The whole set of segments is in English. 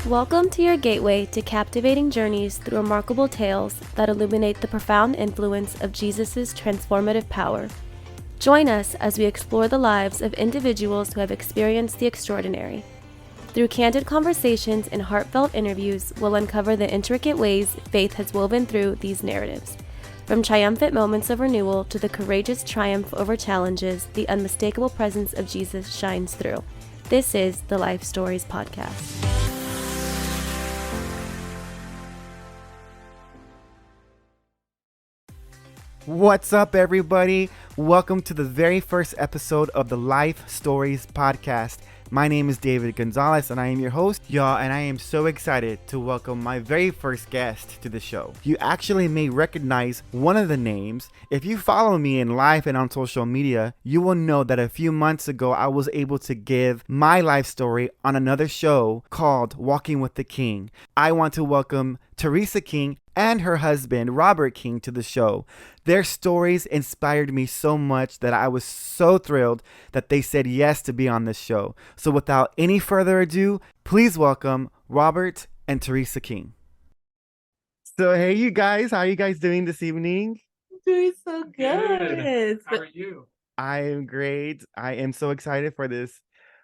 Welcome to your gateway to captivating journeys through remarkable tales that illuminate the profound influence of Jesus' transformative power. Join us as we explore the lives of individuals who have experienced the extraordinary. Through candid conversations and heartfelt interviews, we'll uncover the intricate ways faith has woven through these narratives. From triumphant moments of renewal to the courageous triumph over challenges, the unmistakable presence of Jesus shines through. This is the Life Stories Podcast. What's up, everybody? Welcome to the very first episode of the Life Stories Podcast. My name is David Gonzalez, and I am your host, y'all, and I am so excited to welcome my very first guest to the show. You actually may recognize one of the names. If you follow me in life and on social media, you will know that a few months ago, I was able to give my life story on another show called Walking with the King. I want to welcome Teresa King and her husband, Robert King, to the show. Their stories inspired me so much that I was so thrilled that they said yes to be on this show. So without any further ado, please welcome Robert and Teresa King. So hey, you guys, how are you guys doing this evening? Doing so good. How are you? I am great. I am so excited for this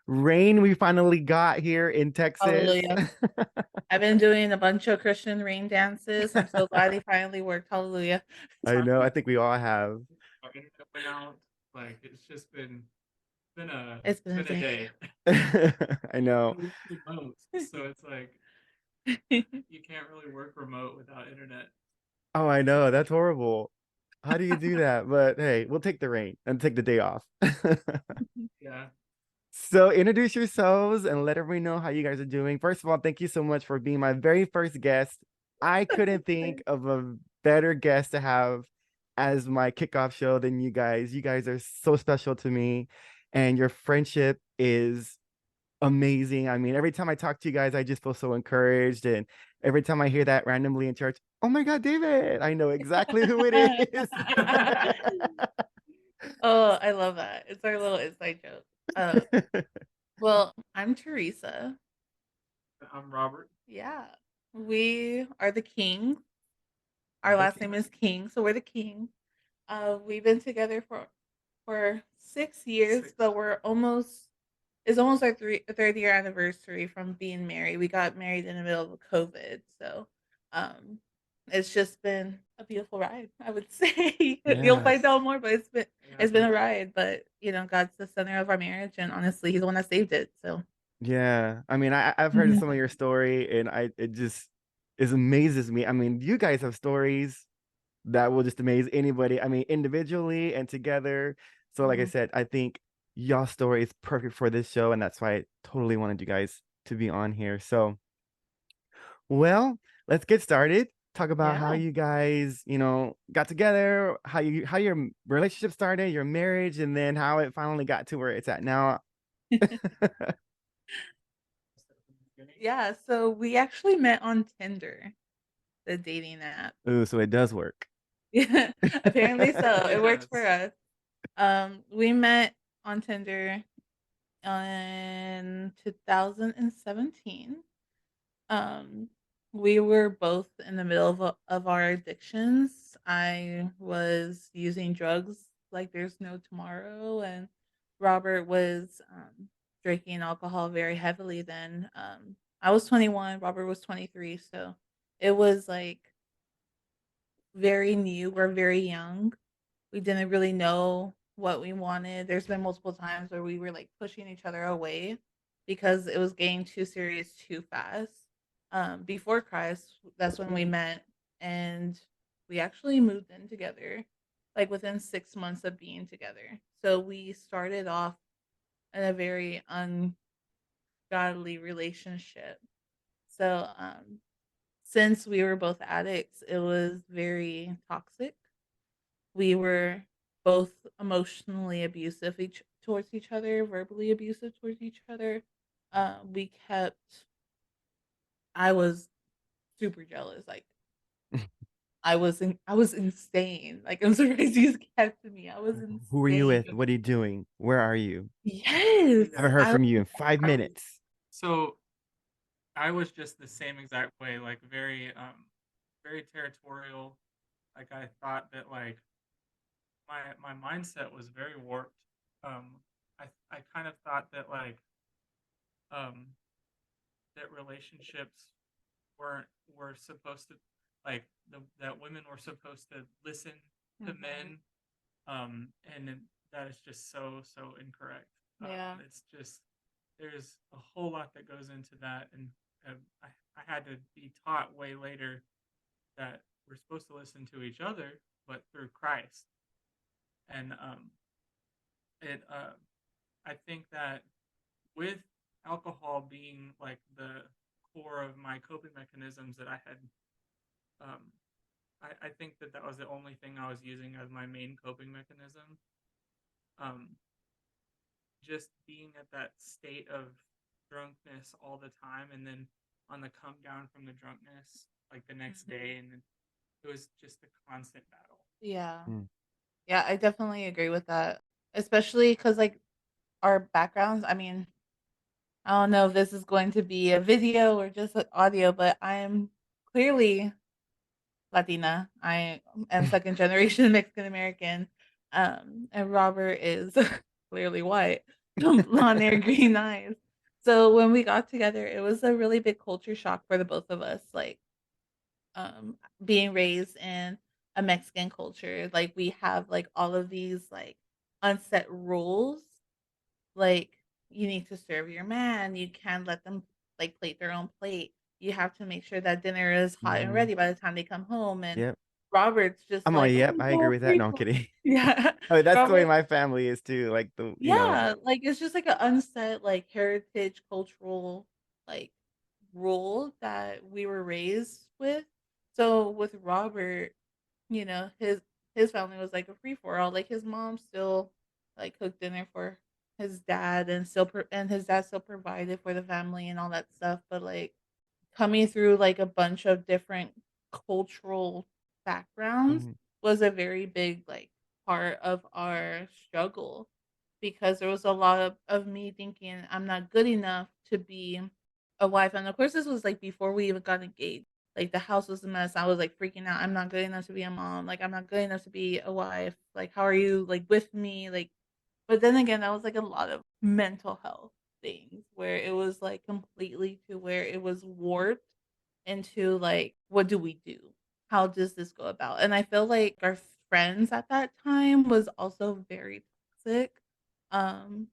rain we finally got here in Texas. Hallelujah. I've been doing a bunch of Christian rain dances. I'm so glad they finally worked. Hallelujah. I know. I think we all have. Our internet went out. Like it's just been a day. I know. Remote, so it's like you can't really work remote without internet. Oh, I know. That's horrible. How do you do that? But hey, we'll take the rain and take the day off. Yeah. So introduce yourselves and let everybody know how you guys are doing. First of all, thank you so much for being my very first guest. I couldn't think of a better guest to have as my kickoff show than you guys. You guys are so special to me, and your friendship is amazing. I mean, every time I talk to you guys, I just feel so encouraged. And every time I hear that randomly in church, oh my God, David, I know exactly who it is. Oh, I love that. It's our little inside joke. Well, I'm Teresa. I'm Robert. Yeah. We are the King. Our last name is King, so we're the King. We've been together for 6 years, but it's almost our third year anniversary from being married. We got married in the middle of COVID, so it's just been a beautiful ride, I would say. You'll find out more, but it's been a ride. But God's the center of our marriage, and honestly, He's the one that saved it. So Yeah, I mean, I've heard some of your story, and it just amazes me. I mean, you guys have stories that will just amaze anybody. I mean, individually and together. So, like I said, I think y'all story is perfect for this show, and that's why I totally wanted you guys to be on here. So, well, let's get started. Talk about how Yeah. you guys, got together, how your relationship started, your marriage, and then how it finally got to where it's at now. Yeah, so we actually met on Tinder, the dating app. Ooh, so it does work. Yeah, apparently so. It works for Yes. us. We met on Tinder in 2017. Um, we were both in the middle of our addictions. I was using drugs like there's no tomorrow, and Robert was drinking alcohol very heavily then. I was 21, Robert was 23, so it was like very new. We're very young. We didn't really know what we wanted. There's been multiple times where we were like pushing each other away because it was getting too serious too fast. Before Christ, that's when we met, and we actually moved in together like within 6 months of being together. So we started off in a very ungodly relationship. So since we were both addicts, it was very toxic. We were both emotionally abusive towards each other, verbally abusive towards each other. We kept. I was super jealous. Like I was insane. Like I'm surprised you kept me. I was Who are you insane. with? What are you doing? Where are you? Yes, Haven't heard I from you in 5 minutes. So I was just the same exact way, like very territorial. Like I thought that like my mindset was very warped. I kind of thought that like um that relationships weren't were supposed to like that women were supposed to listen to men, and that is just so incorrect. Yeah. It's just there's a whole lot that goes into that, and I had to be taught way later that we're supposed to listen to each other, but through Christ. And it I think that with alcohol being like the core of my coping mechanisms that I had, um, I think that that was the only thing I was using as my main coping mechanism. Um, just being at that state of drunkenness all the time, and then on the come down from the drunkenness like the next day, and it was just a constant battle. Yeah. Mm. Yeah, I definitely agree with that. Especially because, like, our backgrounds, I mean, I don't know if this is going to be a video or just an audio, but I'm clearly Latina. I am second generation Mexican American. And Robert is clearly white, blonde hair, green eyes. So when we got together, it was a really big culture shock for the both of us. Like, being raised in a Mexican culture, like we have like all of these like unset rules, like you need to serve your man, you can't let them like plate their own plate. You have to make sure that dinner is hot and Mm-hmm. ready by the time they come home. And Yep. Robert's just I'm like, like, yep, oh, I agree go with that. free No, I'm for kidding. yeah. I mean, that's the way Robert, my family is too. Like yeah, like it's just like an unset like heritage cultural like rule that we were raised with. So with Robert, you know, his family was like a free for all. Like his mom still like cooked dinner for his dad and and his dad still provided for the family and all that stuff. But like coming through like a bunch of different cultural backgrounds hmm was a very big like part of our struggle because there was a lot of me thinking I'm not good enough to be a wife. And of course this was like before we even got engaged. Like the house was a mess. I was like freaking out. I'm not good enough to be a mom. Like I'm not good enough to be a wife. Like how are you like with me? Like but then again, that was like a lot of mental health things where it was like completely to where it was warped into like, what do we do? How does this go about? And I feel like our friends at that time was also very toxic, um,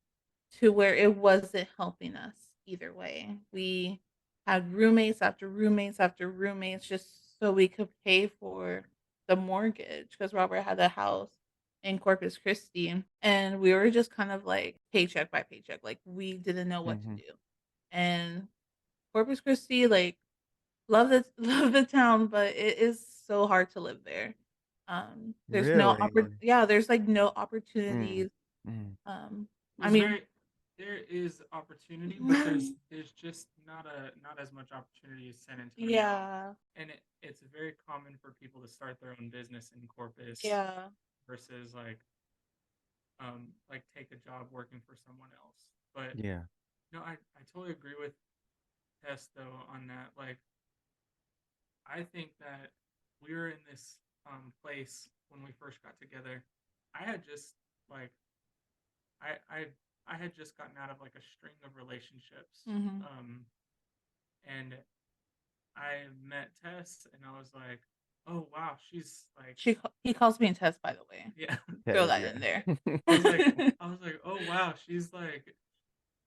to where it wasn't helping us either way. We had roommates after roommates after roommates just so we could pay for the mortgage because Robert had a house in Corpus Christi, and we were just kind of like paycheck by paycheck. Like we didn't know what to hmm do. And Corpus Christi, like love the love the town, but it is so hard to live there. There's no Really? yeah, there's like no Mm. opportunities. Mm. Um, I There's mean, very there is opportunity, but there's just not as much opportunity as San Antonio, yeah, and it's very common for people to start their own business in Corpus yeah, versus like take a job working for someone else. But Yeah. no, I totally agree with Tess though on that. Like I think that we were in this place when we first got together. I had just like I I I had just gotten out of like a string of relationships. hmm And I met Tess and I was like, "Oh wow, she's like he calls me a test, by the way. yeah." Throw Yes, that in there. yeah. I was like I was like, "Oh wow, she's like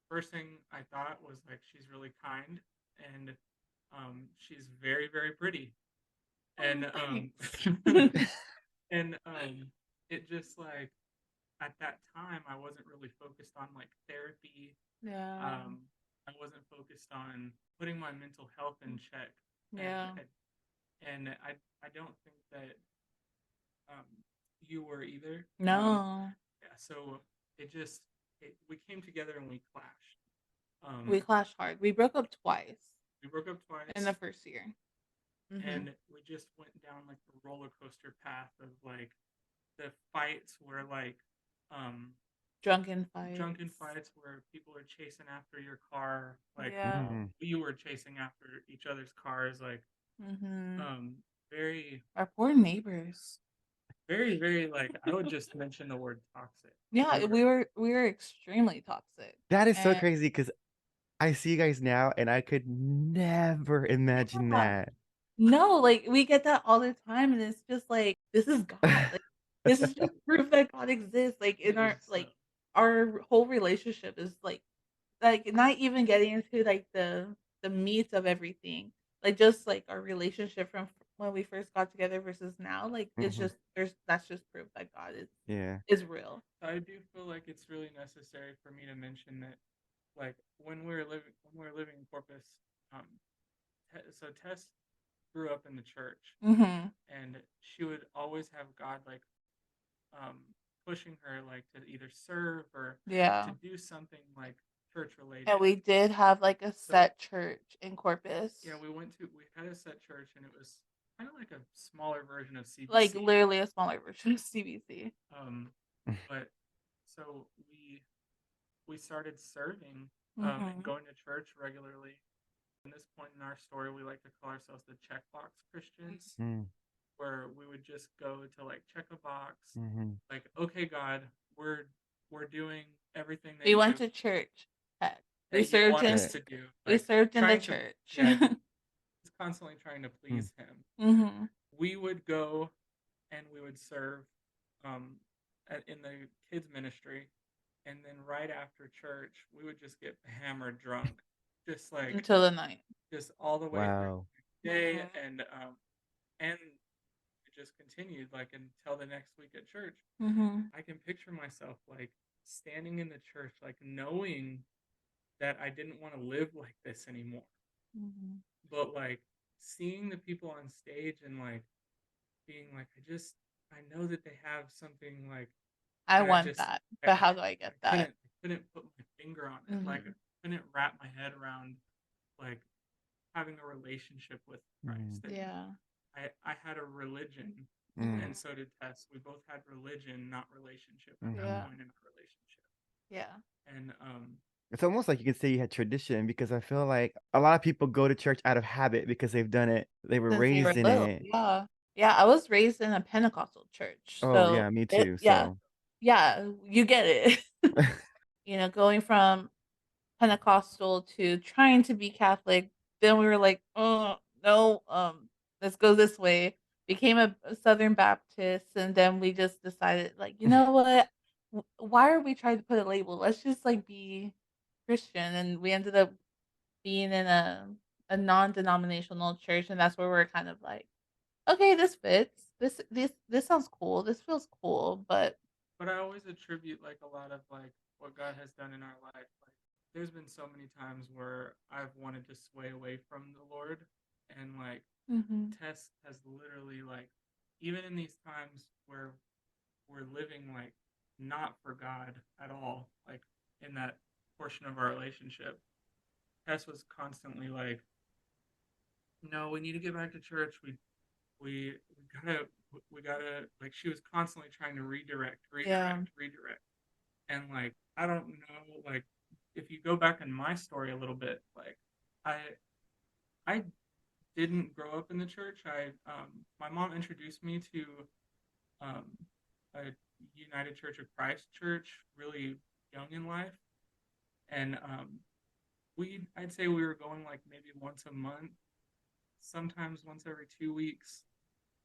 first thing I thought was like she's really kind and she's very pretty." And Oh, thanks. and it just like at that time I wasn't really focused on like therapy. Yeah, I wasn't focused on putting my mental health in check, and yeah. I don't think that um, you were either. No, Yeah, so we came together and we clashed. we Um, clashed hard. We broke up twice we broke up in the twice, first year. Hmm and we just went down like the roller coaster path of like the fights were like um, drunken fights where people are chasing after your car, like Yeah. we were chasing after each other's cars, like very Our poor neighbors. very, very, like, I would just mention the word toxic. Yeah, we were extremely toxic. That is so And crazy because I see you guys now and I could never imagine yeah. that. No, like we get that all the time, and it's just like this is God. Like this is just proof that God exists. Like in It our is so. our whole relationship is like not even getting into like the meat of everything. Like just like our relationship from when we first got together versus now. Like it's Mhm. just that's just proof that God Yeah. is real. I do feel like it's really necessary for me to mention that, like, when we were living in Corpus, um, so Tess grew up in the church, Mm-hmm. and she would always have God, like, um, pushing her, like, to either serve or Yeah. to do something like church related. And we did have like a set church in Corpus. Yeah, we had a set church, and it was kind of like a smaller version of CBC. Like literally a smaller version of CBC. But so we started serving and Mhm. going to church regularly. At this point in our story, we like to call ourselves the checkbox Christians, Mm. where we would just go to like check a box, Mhm. like, okay, God, we're doing everything that We went to church. Heck. We you served want in us to do. we Like, served in the trying to, church. yeah, just constantly trying to Mm. please Him. Mhm. We would go and we would serve um, in the kids ministry, and then right after church, we would just get hammered drunk, just like Until the night. just all the way through Wow. the day, Mhm. and it just continued like until the next week at church. Mhm. I can picture myself like standing in the church, like knowing that I didn't want to live like this anymore, Mhm. but like seeing the people on stage and like being like, I know that they have something like I that want that, but how do I get that? I couldn't put my finger on it. Like I Mhm. couldn't wrap my head around like having a relationship with Mm. Christ. Yeah. I had a religion, Mm. and so did Tess. We both had religion, not relationship at that Yeah. point in our relationship. Yeah. And It's almost like you could say you had tradition because I feel like a lot of people go to church out of habit because they've done it. They were Since they were raised in little. it. Yeah. Yeah, I was raised in a Pentecostal church. Oh, So yeah, me it too. yeah. So, Yeah, you get it. Going from Pentecostal to trying to be Catholic. Then we were like, oh no, let's go this way. Became a Southern Baptist, and then we just decided, like, you know what? Why are we trying to put a label? Let's just like be Christian, and we ended up being in a non-denominational church, and that's where we're kind of like, okay, this fits. This sounds cool. This feels cool, but but I always attribute like a lot of like what God has done in our life. Like there's been so many times where I've wanted to sway away from the Lord, and like mhm. Tess has literally like even in these times where we're living like not for God at all, like in that portion of our relationship, Tess was constantly like, "No, we need to get back to church. We gotta we gotta," like she was constantly trying to Yeah. redirect, and like I don't know, like if you go back in my story a little bit, like I I didn't grow up in the church. My mom introduced me to um, a United Church of Christ church really young in life, and I'd say we were going like maybe once a month, sometimes once every 2 weeks,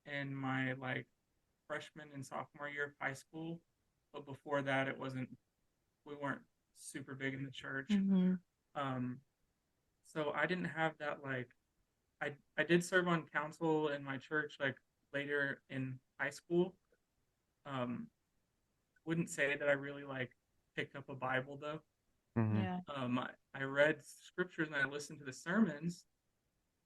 in my like freshman and sophomore year of high school. But before that, we weren't super big in the church. Mhm. Um, so I didn't have that like I did serve on council in my church like later in high school. Um, wouldn't say that I really like picked up a Bible though. mhm. Yeah. I read scriptures and I listened to the sermons,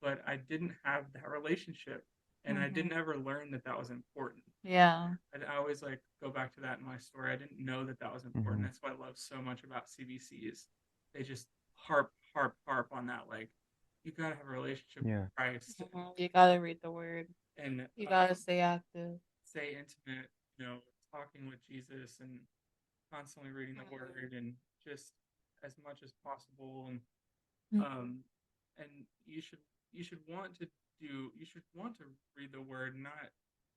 but I didn't have that relationship, and I Mhm. didn't ever learn that that was important. Yeah. I always like go back to that in my story. I didn't know that that was important. Mhm. That's what I love so much about CBCs. They just harp on that. Like you gotta have a relationship Yeah. with Christ Mhm. You gotta read the word. and You gotta stay active. stay intimate. Talking with Jesus, and constantly reading the word and just as much as possible, Mhm. and you should want to read the word, not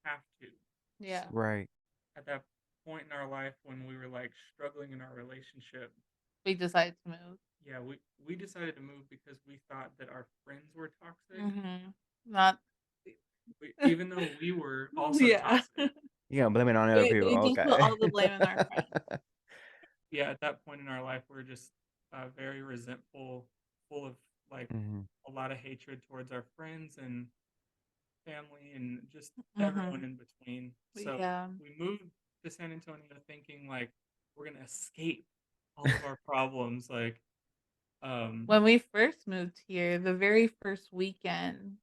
have to. Yeah. So Right. at that point in our life when we were like struggling in our relationship, We decided to move. yeah, we decided to move because we thought that our friends were toxic, Not even though we were also yeah. toxic. You gonna blame it on other people. We just put Okay. all the blame on our friends. Yeah, at that point in our life, we are just very resentful, full of like hmm a lot of hatred towards our friends and family and just everyone Mhm. in between. So Yeah. we moved to San Antonio thinking like we're gonna escape all of our problems. Like, um, When we first moved here, the very first weekend,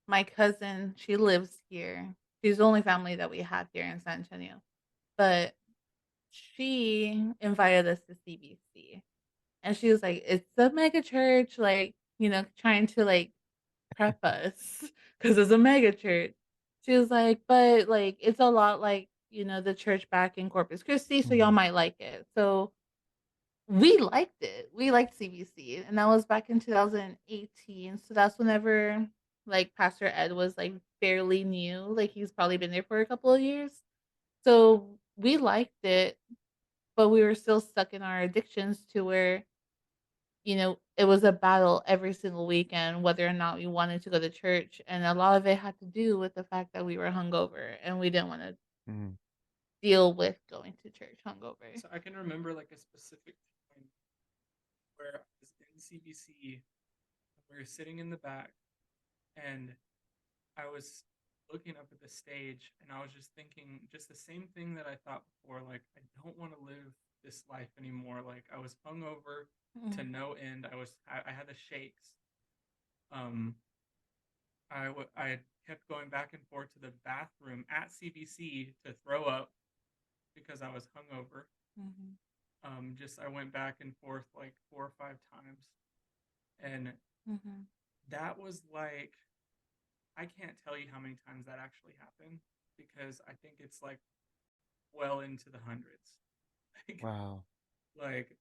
my cousin, she lives here. She's the only family that we have here in San Antonio. But she invited us to CBC. And she was like, "It's a mega church," like, trying to like prep us because it's a mega church. She was like, "But like it's a lot like, the church back in Corpus Christi, so y'all hmm might like it." So we liked it. We liked CBC, and that was back in 2018. So that's whenever like Pastor Ed was like fairly new. Like he's probably been there for a couple of years. So we liked it, but we were still stuck in our addictions to where, it was a battle every single weekend whether or not we wanted to go to church. And a lot of it had to do with the fact that we were hungover and we didn't want to hmm deal with going to church hungover. so I can remember like a specific time where I was in CBC. We were sitting in the back, and I was looking up at the stage, and I was just thinking just the same thing that I thought before. Like, I don't want to live this life anymore. Like, I was hungover to Mhm. no end. I had the shakes. Um, I kept going back and forth to the bathroom at CBC to throw up because I was hungover. Mhm. Just I went back and forth like 4 or 5 times, and Mhm. that was like I can't tell you how many times that actually happened because I think it's like well into the hundreds. Like, Wow. like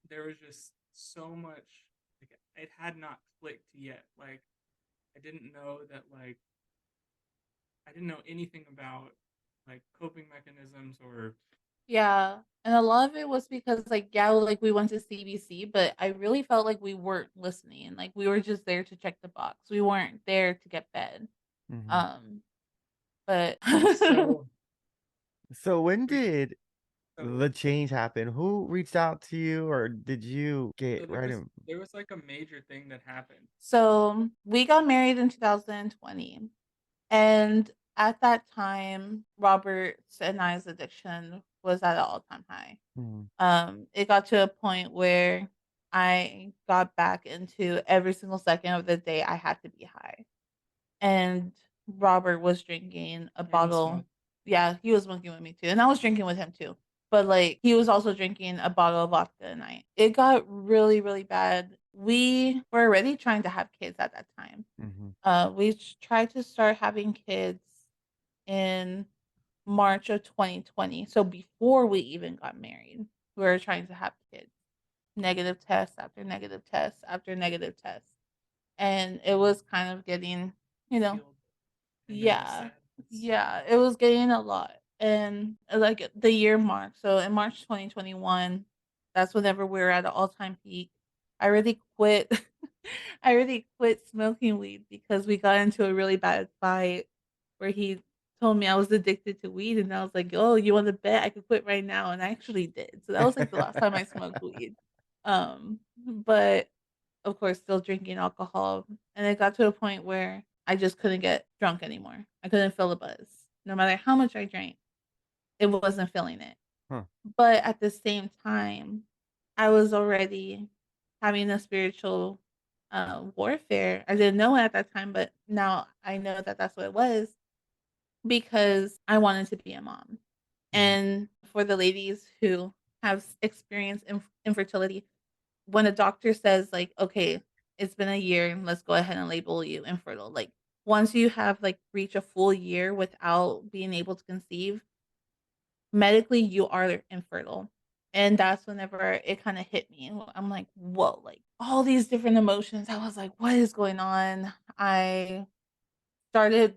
there was just so much. Like it had not clicked yet. Like I didn't know that. Like I didn't know anything about like coping mechanisms or Yeah. And a lot of it was because like yeah, like we went to CBC, but I really felt like we weren't listening. Like we were just there to check the box. We weren't there to get fed. hmm Um but so. So when We did so the change happen? Who reached out to you, or did you so get right in? there was like a major thing that happened. so we got married in 2020. And at that time, Robert's and I's addiction was at an all-time high. hmm It got to a point where I got back into every single second of the day I had to be high. And Robert was drinking a And bottle. smoke. Yeah, he was smoking with me too. And I was drinking with him too. But like he was also drinking a bottle of vodka a night. It got really, really bad. We were already trying to have kids at that time. hmm We tried to start having kids in March of 2020. So before we even got married, we were trying to have kids. Negative test after negative test after negative test. And it was kind of getting, you know, Feel and then the yeah. sadness. Yeah, it was getting a lot. And like the year mark. So in March 2021, that's whenever we were at an all-time peak. I already quit. I already quit smoking weed because we got into a really bad fight where he told me I was addicted to weed and I was like, "Oh, you want to bet I could quit right now?" And I actually did. So that was like the last time I smoked weed. But of course, still drinking alcohol. And it got to a point where I just couldn't get drunk anymore. I couldn't feel the buzz. No matter how much I drank, it wasn't feeling it. Huh. But at the same time, I was already having a spiritual warfare. I didn't know it at that time, but now I know that that's what it was because I wanted to be a mom. hmm And for the ladies who have experienced infertility, when a doctor says like, "Okay, it's been a year, let's go ahead and label you infertile." Like once you have like reached a full year without being able to conceive, medically you are infertile. And that's whenever it kind of hit me. I'm like, whoa, like all these different emotions. I was like, what is going on? I started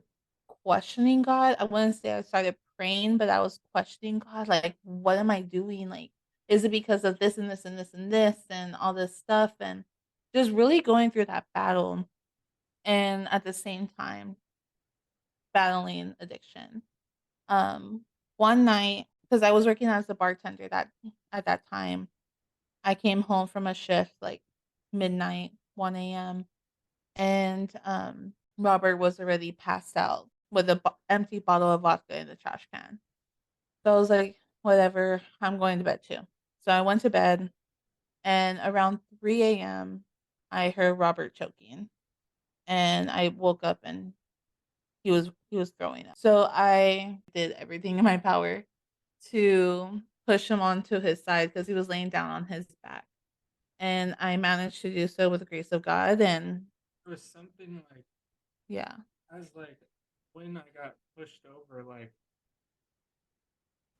questioning God. I wouldn't say I started praying, but I was questioning God, like, what am I doing? Like, is it because of this and this and this and this and all this stuff? And just really going through that battle and at the same time battling addiction. Um, One night, because I was working as a bartender that at that time, I came home from a shift like midnight, 1 a.m. and Robert was already passed out with an empty bottle of vodka in the trash can. So I was like, whatever, I'm going to bed too. So I went to bed, and around 3 a.m., I heard Robert choking, and I woke up and he was throwing up. So I did everything in my power to push him onto his side because he was laying down on his back, and I managed to do so with the grace of God. And There was something like, yeah, as like when I got pushed over, like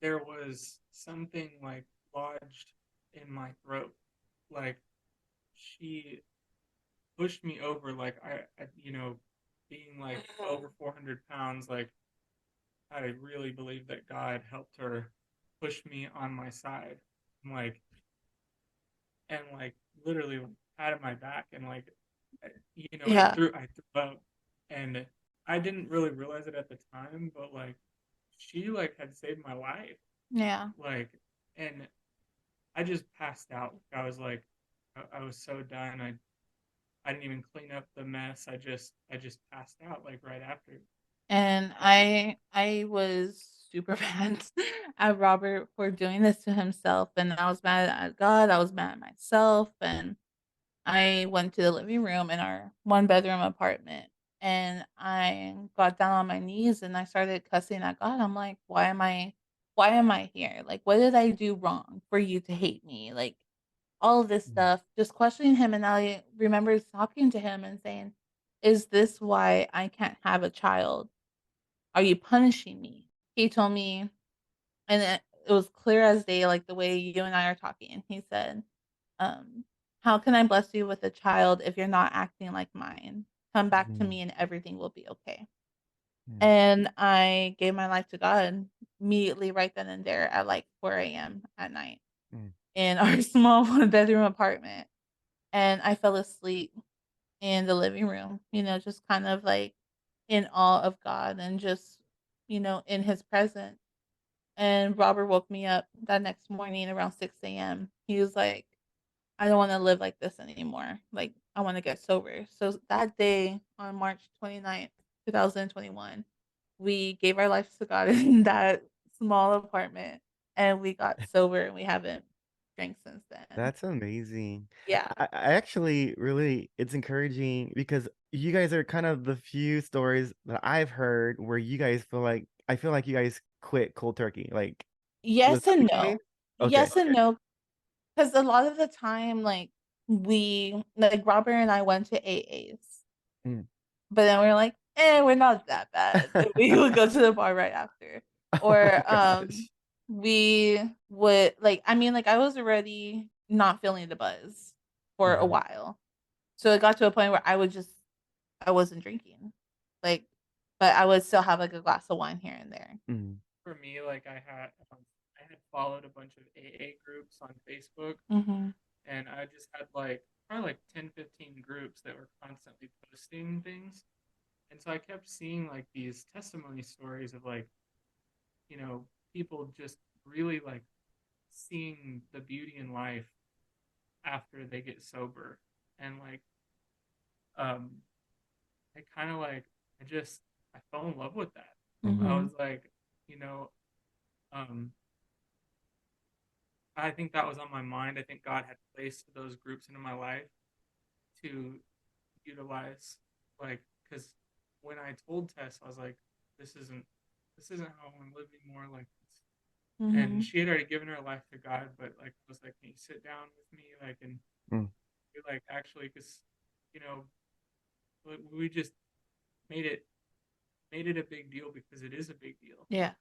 there was something like lodged in my throat. Like she pushed me over, like being like over 400 pounds, like I really believe that God helped her push me on my side. Like, and like literally patted my back and like, yeah, I threw up, and I didn't really realize it at the time, but like she like had saved my life. yeah. Like, and I just passed out. I was like, I was so done. I didn't even clean up the mess. I just passed out like right after. And I was super mad at Robert for doing this to himself, and I was mad at God, I was mad at myself, and I went to the living room in our one-bedroom apartment, and I got down on my knees, and I started cussing at God. I'm like, why am I here? Like, what did I do wrong for you to hate me?" Like, all of this Mm. stuff, just questioning him, and I remember talking to him and saying, "Is this why I can't have a child? Are you punishing me?" He told me, and it was clear as day, like the way you and I are talking. He said, um, "How can I bless you with a child if you're not acting like mine? Come back to Mm. me and everything will be okay." Mm. And I gave my life to God immediately right then and there at like 4 a.m. at night Mm. in our small one bedroom apartment. And I fell asleep in the living room, just kind of like in awe of God and just, in his presence. And Robert woke me up that next morning around 6 a.m. He was like, "I don't want to live like this anymore. Like, I want to get sober." So that day on March 29th, 2021, we gave our lives to God in that small apartment, and we got sober, and we haven't drank since then. That's amazing. Yeah. I actually really, it's encouraging because you guys are kind of the few stories that I've heard where you guys feel like, I feel like you guys quit cold turkey. Like, was Yes that and the no. case? Okay. Yes and no, because a lot of the time, like, Robert and I went to AAs. Mm. But then we're like, we're not that bad. And we would go to the bar right after. Oh my Or gosh. we would like I mean, like I was already not feeling the buzz for a Mhm. while. So it got to a point where I wasn't drinking. Like, but I would still have like a glass of wine here and there. Mm. For me, like I had followed a bunch of AA groups on Facebook, Mhm. and I just had like probably like 10, 15 groups that were constantly posting things. And so I kept seeing like these testimony stories of like, you know, people just really like seeing the beauty in life after they get sober. And like, um, I kind of like, I just, I fell in love with that. I Mhm. Mhm. was like, you know, um, I think that was on my mind. I think God had placed those groups into my life to utilize, like, because when I told Tess, I was like, this isn't how I want to live anymore. Like, and Mhm. she had already given her life to God, but like, I was like, can you sit down with me, like, and Mm. we like actually, because, you know, we just made it made it a big deal because it is a big deal. Yeah.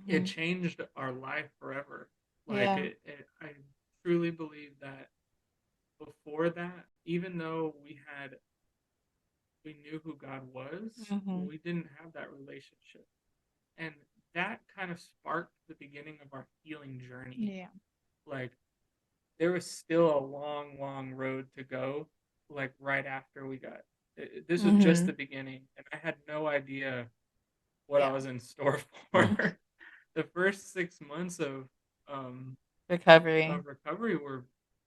it changed our life forever. Like Yeah. I truly believe that before that, even though we knew who God was, Mm-hmm. we didn't have that relationship. And that kind of sparked the beginning of our healing journey. Yeah. Like there was still a long, long road to go. Like right after we got this was just Mm-hmm. the beginning, and I had no idea what I Yeah. was in store for. The first 6 months um Recovery. of recovery were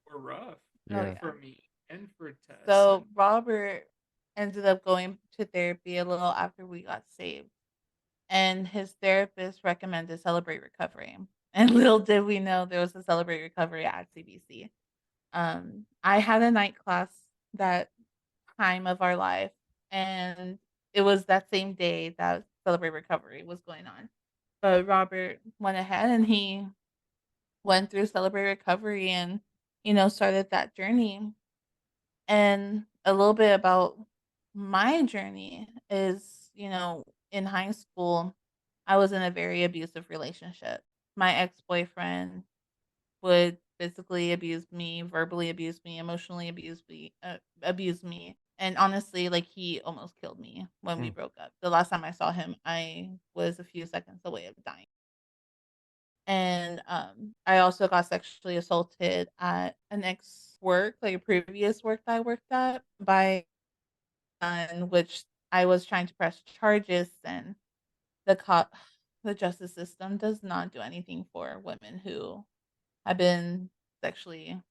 rough Oh Yeah. yeah. for me and for Tess. And So Robert ended up going to therapy a little after we got saved, and his therapist recommended Celebrate Recovery. And little did we know there was a Celebrate Recovery at CBC. I had a night class that time of our life, and it was that same day that Celebrate Recovery was going on. But Robert went ahead and he went through Celebrate Recovery and, started that journey. And a little bit about my journey is, in high school, I was in a very abusive relationship. My ex boyfriend would physically abuse me, verbally abuse me, emotionally abuse me. And honestly, like he almost killed me when we Mm. broke up. The last time I saw him, I was a few seconds away of dying. And I also got sexually assaulted at an ex work, like a previous work that I worked at, by which I was trying to press charges, and the cop, the justice system does not do anything for women who have been sexually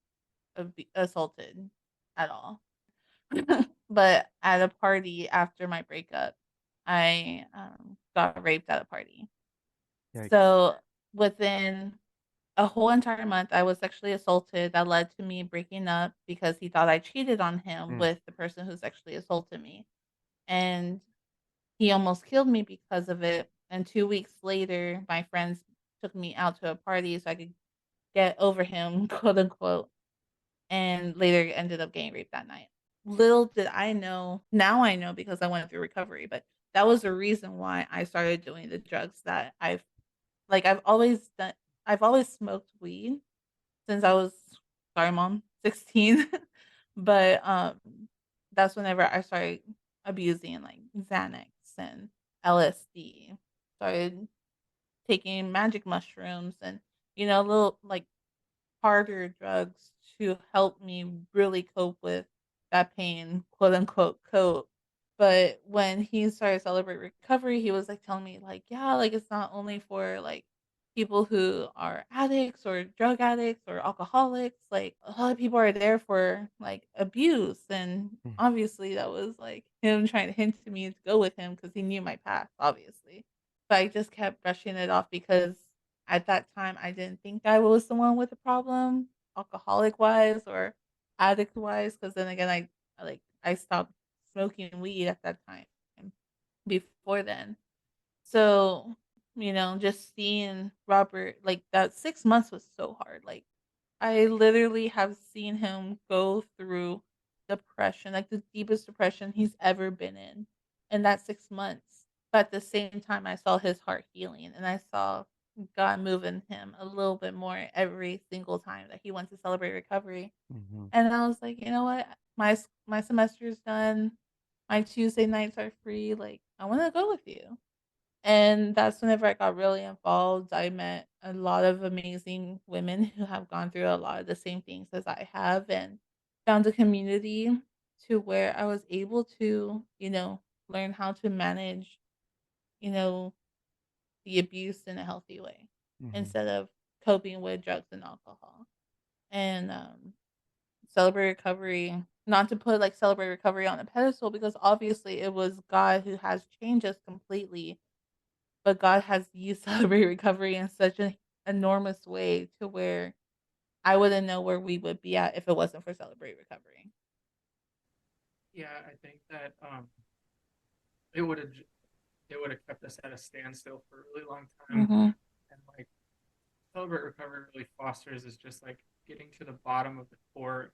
assaulted at all. But at a party after my breakup, I got raped at a party. Yikes. So within a whole entire month, I was sexually assaulted. That led to me breaking up because he thought I cheated on him Mm. with the person who sexually assaulted me. And he almost killed me because of it. And 2 weeks later, my friends took me out to a party so I could get over him, quote unquote, and later ended up getting raped that night. Little did I know, now I know because I went through recovery, but that was the reason why I started doing the drugs that I've always done. I've always smoked weed since I was, sorry mom, 16. But that's whenever I started abusing like Xanax and LSD. Started taking magic mushrooms and little like harder drugs to help me really cope with that pain, quote unquote cope. But when he started Celebrate Recovery, he was like telling me like, yeah, like it's not only for like people who are addicts or drug addicts or alcoholics. Like a lot of people are there for like abuse. And Mm. obviously that was like him trying to hint to me to go with him because he knew my past, obviously. But I just kept brushing it off because at that time, I didn't think I was the one with the problem, alcoholic wise or addict wise. Because then again, I stopped smoking weed at that time. Before then, so just seeing Robert like that 6 months was so hard. Like I literally have seen him go through depression, like the deepest depression he's ever been in that 6 months. But at the same time, I saw his heart healing and I saw God moving him a little bit more every single time that he went to Celebrate Recovery. Mhm. And I was like, you know what? My semester's done. My Tuesday nights are free. Like, I want to go with you. And that's whenever I got really involved. I met a lot of amazing women who have gone through a lot of the same things as I have and found a community to where I was able to, learn how to manage, you know, the abuse in a healthy way Mhm. instead of coping with drugs and alcohol. And Celebrate Recovery, not to put like Celebrate Recovery on a pedestal because obviously it was God who has changed us completely, but God has used Celebrate Recovery in such an enormous way to where I wouldn't know where we would be at if it wasn't for Celebrate Recovery. yeah, I think that it would have it would have kept us at a standstill for a really long time. Mhm. And like celebrate recovery really fosters is just like getting to the bottom of the core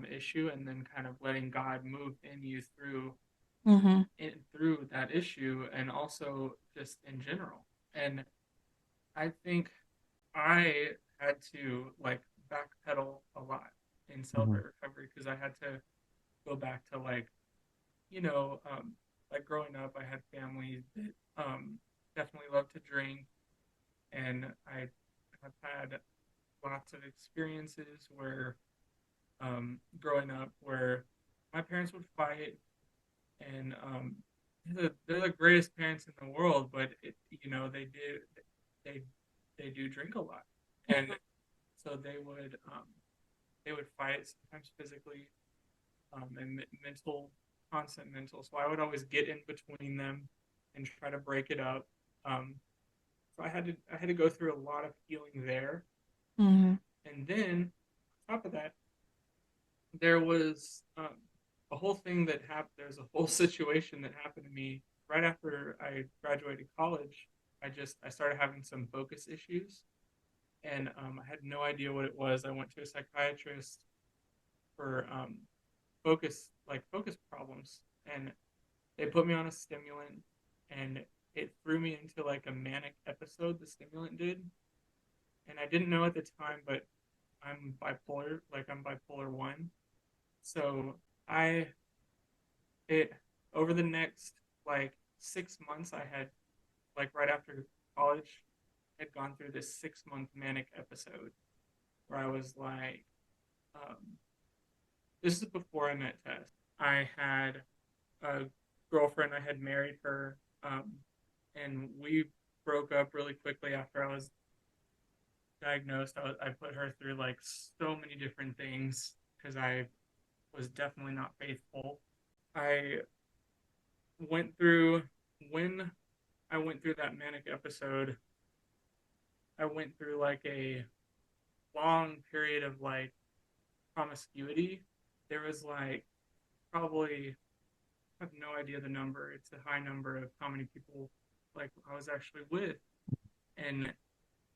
issue and then kind of letting God move in you Mhm. through that issue and also just in general. And I think I had to like backpedal a lot in Mm-hmm. celebrate recovery because I had to go back to you know, like growing up, I had family that definitely loved to drink, and I have had lots of experiences where growing up where my parents would fight, and they're the greatest parents in the world, but they they do drink a lot, and so they would fight sometimes physically, and constant mental. So I would always get in between them and try to break it up. Um, so I had to go through a lot of healing there, Mm-hmm. and then on top of that, there was a whole thing that happened. There's a whole situation that happened to me right after I graduated college. I started having some focus issues, and I had no idea what it was. I went to a psychiatrist for focus problems, and they put me on a stimulant, and it threw me into like a manic episode. The stimulant did, and I didn't know at the time, but I'm bipolar. Like I'm bipolar one. So I it over the next like 6 months, I had like right after college, had gone through this 6 month manic episode where I was like, um, this is before I met Tess. I had a girlfriend. I had married her, and we broke up really quickly after I was diagnosed. I put her through like so many different things because I was definitely not faithful. I went through when I went through that manic episode. I went through like a long period of like promiscuity. There was like probably I have no idea the number. It's a high number of how many people like I was actually with, and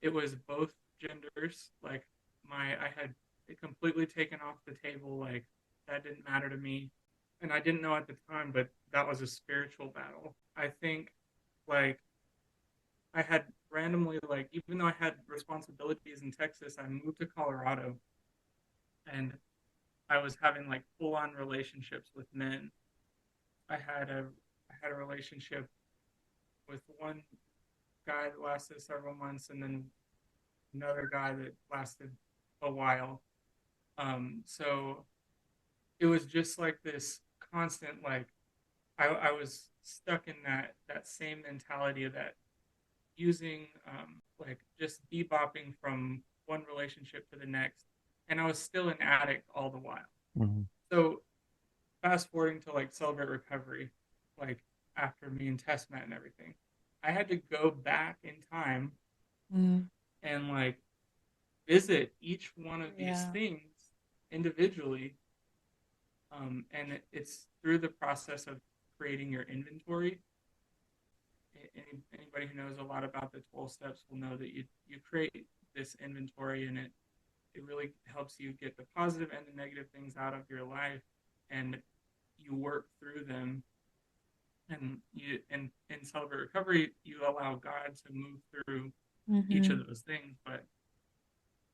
it was both genders. Like I had it completely taken off the table. Like that didn't matter to me, and I didn't know at the time, but that was a spiritual battle. I think like I had randomly like even though I had responsibilities in Texas, I moved to Colorado, and I was having like full on relationships with men. I had a relationship with one guy that lasted several months, and then another guy that lasted a while. So it was just like this constant like I was stuck in that same mentality of that using like just bebopping from one relationship to the next, and I was still an addict all the while. Mm-hmm. So fast forwarding to like celebrate recovery, like after me and Tess met and everything, I had to go back in time Mm. and like visit each one of these Yeah. things individually. And it's through the process of creating your inventory. Anybody who knows a lot about the 12 steps will know that you create this inventory, and it really helps you get the positive and the negative things out of your life, and you work through them, and you in celebrate recovery you allow God to move through each Mm-hmm. of those things. But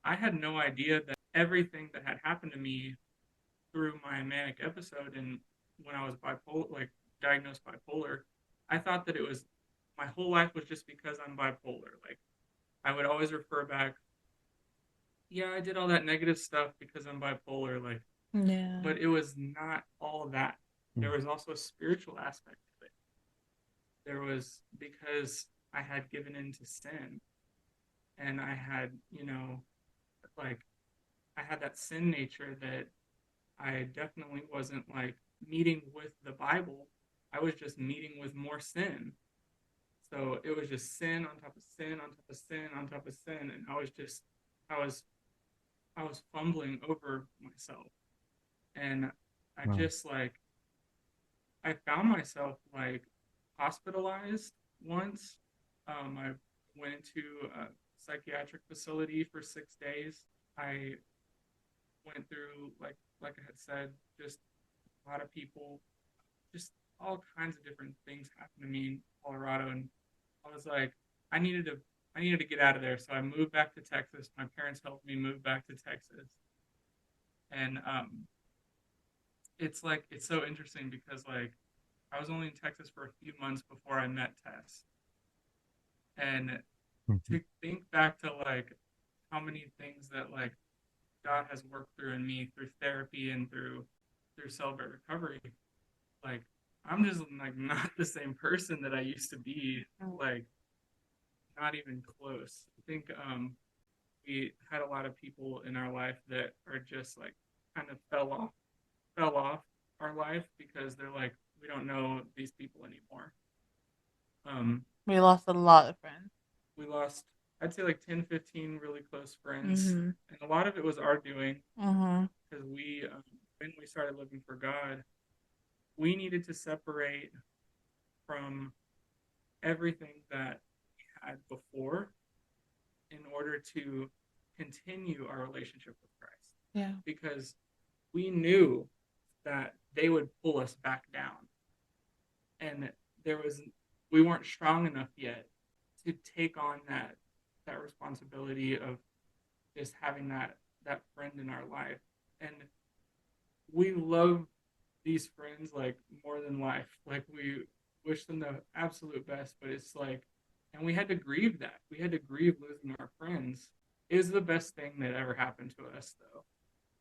I had no idea that everything that had happened to me through my manic episode and when I was bipolar, like diagnosed bipolar, I thought that it was my whole life was just because I'm bipolar. Like I would always refer back, yeah, I did all that negative stuff because I'm bipolar. Like, Yeah. but it was not all that. There was also a spiritual aspect of it. There was because I had given into sin, and I had, like I had that sin nature that I definitely wasn't like meeting with the Bible. I was just meeting with more sin. So it was just sin on top of sin on top of sin on top of sin, and I was I was fumbling over myself, and I Wow. just like I found myself like hospitalized once. I went into a psychiatric facility for 6 days. I went through like I had said, just a lot of people, just all kinds of different things happened to me in Colorado, and I was like, I needed to I needed to get out of there. So I moved back to Texas. My parents helped me move back to Texas. And it's like, it's so interesting because like I was only in Texas for a few months before I met Tess. And to think back to like how many things that like God has worked through in me through therapy and through Celebrate Recovery, like I'm just like not the same person that I used to be, like not even close. I think we had a lot of people in our life that are just like kind of fell off our life because they're like, we don't know these people anymore. We lost a lot of friends. We lost, I'd say like 10, 15 really close friends. Mm-hmm. And a lot of it was our doing Mm-hmm. because when we started living for God, we needed to separate from everything that we had before in order to continue our relationship with Christ. Yeah. Because we knew that they would pull us back down. And we weren't strong enough yet to take on that responsibility of just having that friend in our life. And we love these friends like more than life. Like we wish them the absolute best, but it's like, and we had to grieve that. We had to grieve losing our friends. It was the best thing that ever happened to us, though.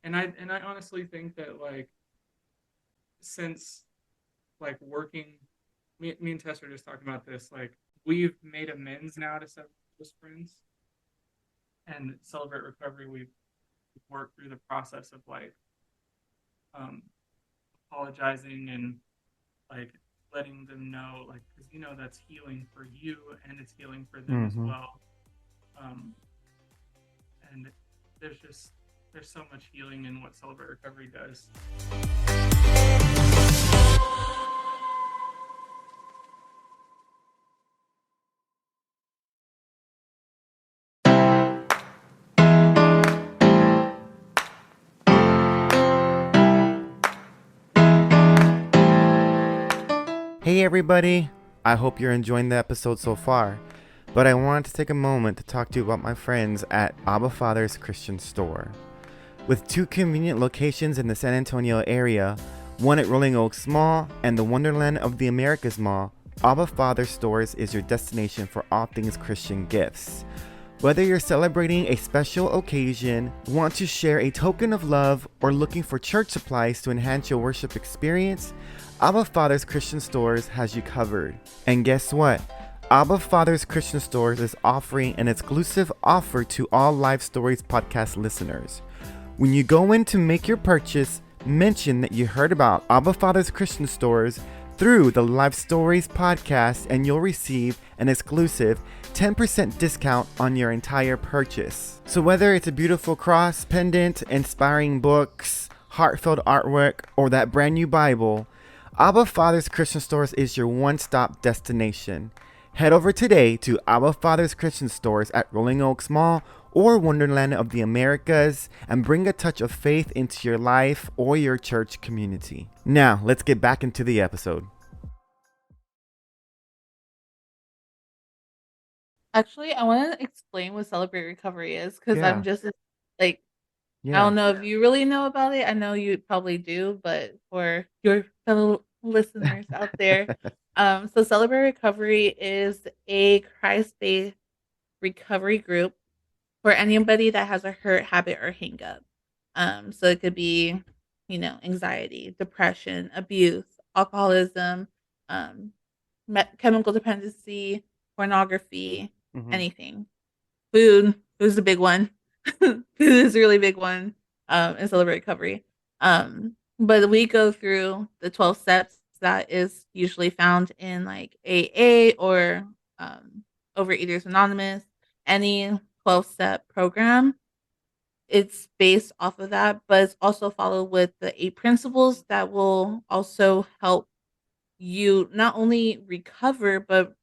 And I honestly think that like since like working, me and Tess were just talking about this. Like we've made amends now to several close friends, and Celebrate Recovery. We've worked through the process of like um, apologizing and like letting them know, like, because that's healing for you and it's healing for them as well. And there's so much healing in what Celebrate Recovery does. Hey everybody, I hope you're enjoying the episode so far, but I wanted to take a moment to talk to you about my friends at Abba Father's Christian Store. With 2 convenient locations in the San Antonio area, one at Rolling Oaks Mall and the Wonderland of the Americas Mall, Abba Father Stores is your destination for all things Christian gifts. Whether you're celebrating a special occasion, want to share a token of love, or looking for church supplies to enhance your worship experience, Abba Father's Christian Stores has you covered. And guess what? Abba Father's Christian Stores is offering an exclusive offer to all Live Stories podcast listeners. When you go in to make your purchase, mention that you heard about Abba Father's Christian Stores through the Live Stories podcast, and you'll receive an exclusive 10% discount on your entire purchase. So whether it's a beautiful cross pendant, inspiring books, heartfelt artwork, or that brand new Bible, Abba Father's Christian Stores is your one-stop destination. Head over today to Abba Father's Christian Stores at Rolling Oaks Mall or Wonderland of the Americas and bring a touch of faith into your life or your church community. Now, let's get back into the episode. Actually, I want to explain what Celebrate Recovery is because Yeah. I'm just like, I don't know if you really know about it. I know you probably do, but for your fellow listeners out there, so Celebrate Recovery is a Christ-based recovery group for anybody that has a hurt, habit, or hang up. So it could be, anxiety, depression, abuse, alcoholism, um, chemical dependency, pornography, anything. Food is a big one. Food is a really big one in Celebrate Recovery. But we go through the 12 steps that is usually found in like AA or Overeaters Anonymous, any 12-step program. It's based off of that, but it's also followed with the 8 principles that will also help you not only recover, but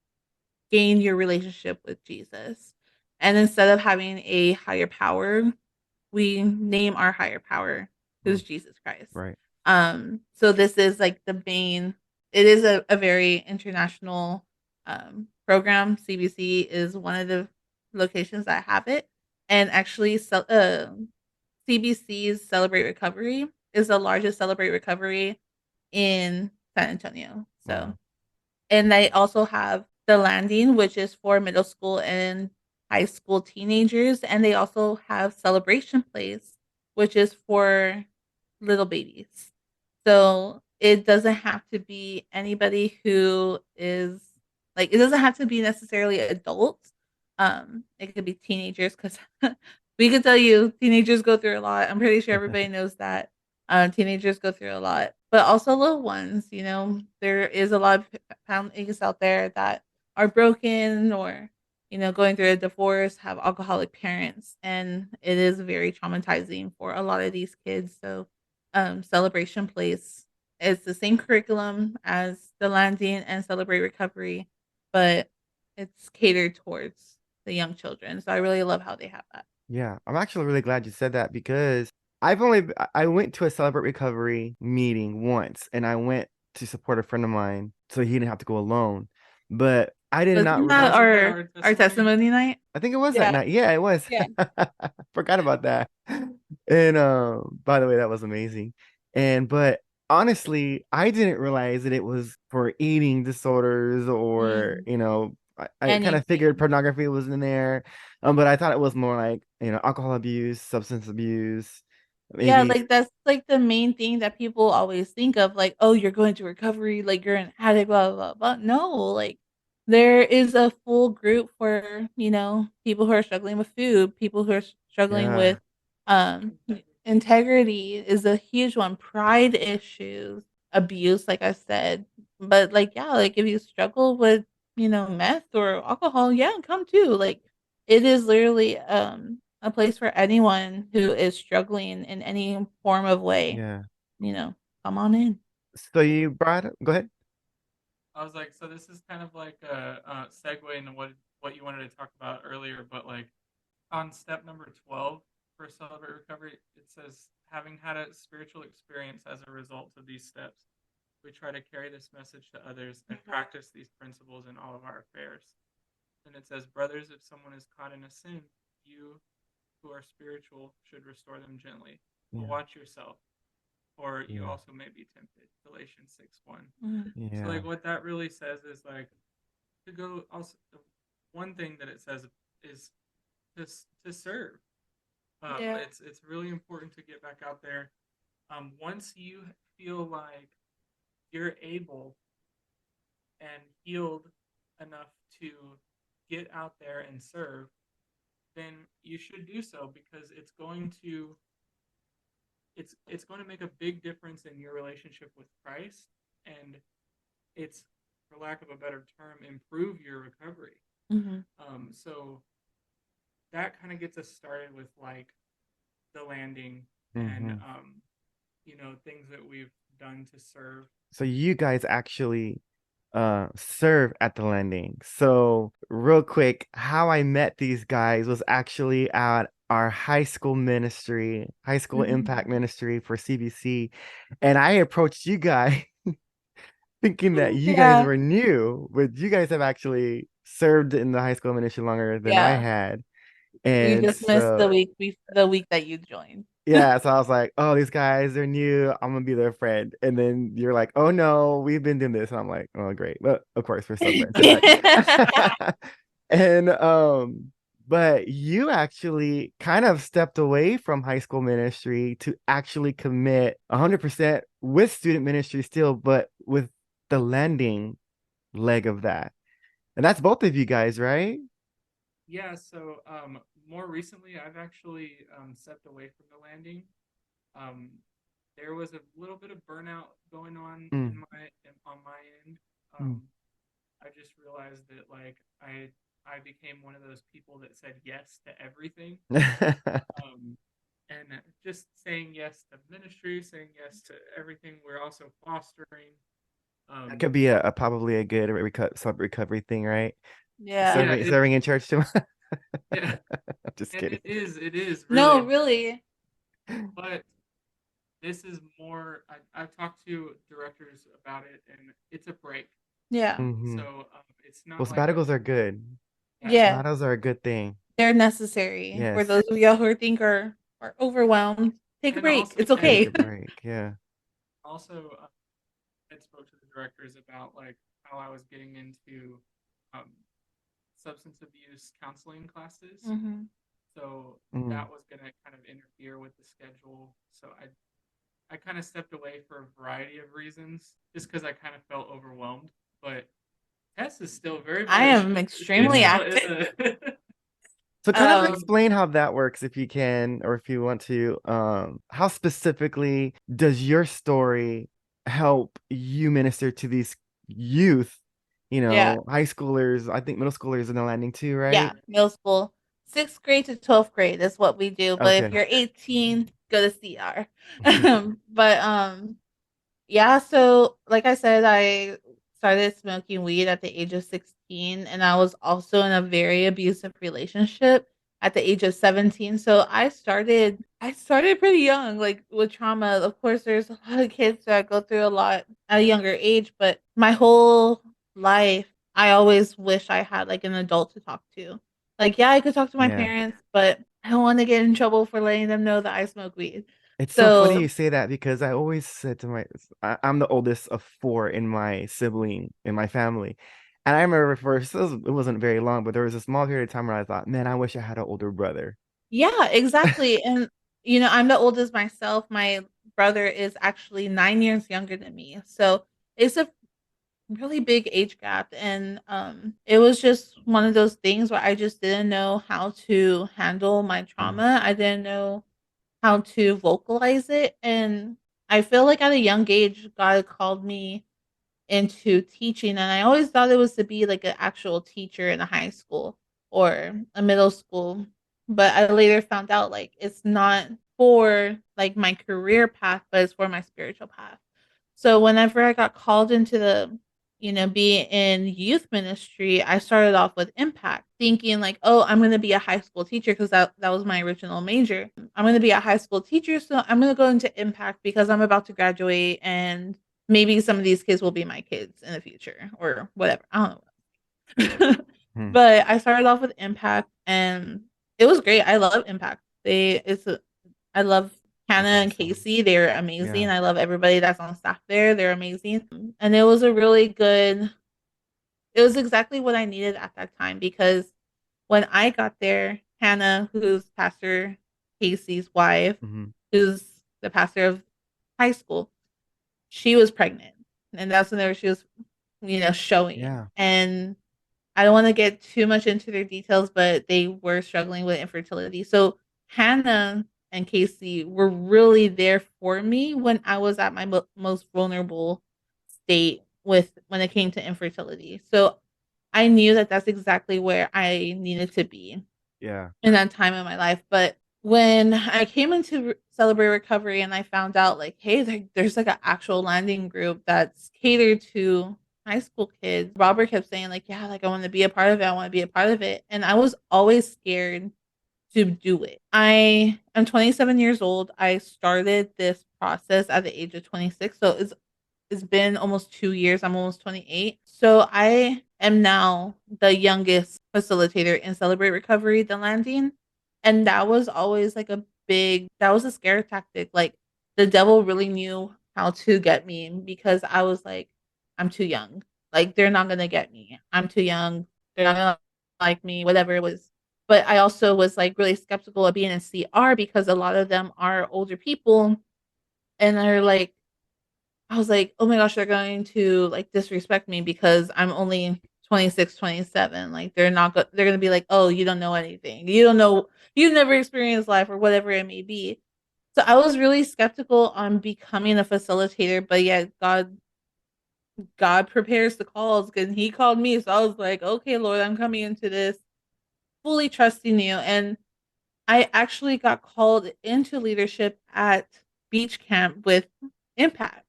gain your relationship with Jesus. And instead of having a higher power, we name our higher power, who's Jesus Christ. Right. So this is like the main, it is a very international program. CBC is one of the locations that have it. And actually, CBC's Celebrate Recovery is the largest Celebrate Recovery in San Antonio. So, Wow. and they also have the Landing, which is for middle school and high school teenagers, and they also have Celebration Place, which is for little babies. So it doesn't have to be anybody who is like it doesn't have to be necessarily adults. It could be teenagers because we could tell you teenagers go through a lot. I'm pretty sure everybody knows that. Teenagers go through a lot, but also little ones. You know, there is a lot of families out there that are broken or going through a divorce, have alcoholic parents, and it is very traumatizing for a lot of these kids. So Celebration Place. It's the same curriculum as the Landing and Celebrate Recovery, but it's catered towards the young children. So I really love how they have that. Yeah, I'm actually really glad you said that because I went to a Celebrate Recovery meeting once and I went to support a friend of mine so he didn't have to go alone. But I did not Wasn't that re Wasn't that our testimony night? I think it was that Yeah, night. Yeah, it was. yeah. Forgot about that. And by the way, that was amazing. And but honestly, I didn't realize that it was for eating disorders or, Mm, I kind of figured anything. pornography was in there. But I thought it was more like, alcohol abuse, substance abuse, Yeah, maybe. like that's like the main thing that people always think of, like, oh, you're going to recovery, like you're an addict, blah blah blah. No, like there is a full group for people who are struggling with food, people who are struggling Yeah, with integrity is a huge one, pride issues, abuse, like I said. But like yeah, like if you struggle with meth or alcohol, yeah, come too. Like it is literally a place for anyone who is struggling in any form of way, yeah. you know, come on in. So you brought go ahead. I was like, so this is kind of like a segue into what you wanted to talk about earlier, but like on step number 12 for Celebrate Recovery, it says, having had a spiritual experience as a result of these steps, we try to carry this message to others and practice these principles in all of our affairs. And it says, brothers, if someone is caught in a sin, you who are spiritual should restore them gently. But Yeah, watch yourself, or you yeah, also may be tempted. Galatians 6:1. Mhm. So, yeah, like, what that really says is like to go also, one thing that it says is to serve. Yeah. It's really important to get back out there. Once you feel like you're able and healed enough to get out there and serve, then you should do so because it's going to make a big difference in your relationship with Christ, and it's, for lack of a better term, improve your recovery. Mhm. So that kind of gets us started with like the Landing and hmm things that we've done to serve. So you guys actually serve at the Landing. So real quick, how I met these guys was actually at our high school ministry, high school impact Mhm. ministry for CBC. And I approached you guys thinking that you guys Yeah. were new, but you guys have actually served in the high school ministry longer than I Yeah. had. We And just missed the so week that you joined. yeah, so I was like, oh, these guys, they're new. I'm gonna be their friend. And then you're like, oh no, we've been doing this. And I'm like, oh great. But of course we're still friends. But and but you actually kind of stepped away from high school ministry to actually commit 100% with student ministry still, but with the Landing leg of that. And that's both of you guys, right? Yeah, so more recently, I've actually stepped away from the Landing. Um, there was a little bit of burnout going on Mm, on my end. mm. I just realized that like I became one of those people that said yes to everything. Um, and just saying yes to ministry, saying yes to everything. We're also fostering. That Um, could be a probably a good recovery thing, right? Yeah. yeah, Serving in church too. yeah, I'm just and kidding. it is No, really, really. but this is more. I've talked to directors about it, and it's a break. Yeah. hmm So it's Well, not like a sabbaticals are good. yeah, Yeah. Sabbaticals are a good thing. They're necessary for Yes. those of y'all who think are overwhelmed. Take a And break. also, It's and Take okay. a break. Yeah. also, I spoke to the directors about like how I was getting into um, substance abuse counseling classes. Mhm. So Mm. that was going to kind of interfere with the schedule. So I kind of stepped away for a variety of reasons, just because I kind of felt overwhelmed. But Tess is still very, I very. am She extremely Yeah. still active. is. So kind of Um, explain how that works if you can, or if you want to. How specifically does your story help you minister to these youth, yeah, high schoolers, I think middle schoolers in the landing too, yeah, right? middle school, 6th grade to 12th grade is what we do. But if Okay. you're 18, go to CR. But yeah, so like I said, I started smoking weed at the age of 16, and I was also in a very abusive relationship at the age of 17. So I started pretty young, like with trauma. Of course, there's a lot of kids that go through a lot at a younger age, but my whole life, I always wish I had like an adult to talk to. Like, yeah, I could talk to my Yeah. parents, but I don't want to get in trouble for letting them know that I smoke weed. It's so funny So you say that because I always said to I'm the oldest of four in my sibling, in my family. And I remember first, it wasn't very long, but there was a small period of time where I thought, man, I wish I had an older brother. yeah, exactly. And I'm the oldest myself. My brother is actually 9 years younger than me. So it's a really big age gap. And it was just one of those things where I just didn't know how to handle my Mm, trauma. I didn't know how to vocalize it. And I feel like at a young age, God called me into teaching, and I always thought it was to be like an actual teacher in a high school or a middle school, but I later found out like it's not for like my career path, but it's for my spiritual path. So whenever I got called into the be in youth ministry, I started off with impact, thinking like, oh, I'm going to be a high school teacher because that was my original major. I'm going to be a high school teacher, so I'm going to go into impact because I'm about to graduate, and maybe some of these kids will be my kids in the future or whatever. I don't know. mm. But I started off with impact, and it was great. I love impact. I love Hannah That's and awesome. Casey. They're amazing. Yeah. I love everybody that's on staff there. They're amazing. And it was a really good, it was exactly what I needed at that time because when I got there, Hannah, who's Pastor Casey's wife, Hmm. who's the pastor of high school, she was pregnant. And that's whenever she was, showing. Yeah. And I don't want to get too much into their details, but they were struggling with infertility. So Hannah and Casey were really there for me when I was at my most vulnerable state with when it came to infertility. So I knew that that's exactly where I needed to be Yeah. in that time in my life. But when I came into Celebrate Recovery and I found out like, hey, there's like an actual landing group that's catered to high school kids. Robert kept saying like, yeah, like I want to be a part of it. I want to be a part of it. And I was always scared to do it. I am 27 years old. I started this process at the age of 26. So it's been almost 2 years. I'm almost 28. So I am now the youngest facilitator in Celebrate Recovery, the landing. And that was always like that was a scare tactic. Like the devil really knew how to get me because I was like, I'm too young. Like they're not going to get me. I'm too young. They're not going to like me, whatever it was. But I also was like really skeptical of being in CR because a lot of them are older people and they're like, I was like, "Oh my gosh, they're going to like disrespect me because I'm only 26, 27. Like they're going to be like, "Oh, you don't know anything. You don't know you've never experienced life or whatever it may be." So I was really skeptical on becoming a facilitator, but yet God prepares the calls and he called me. So I was like, "Okay, Lord, I'm coming into this fully trusting you." And I actually got called into leadership at beach camp with Impact.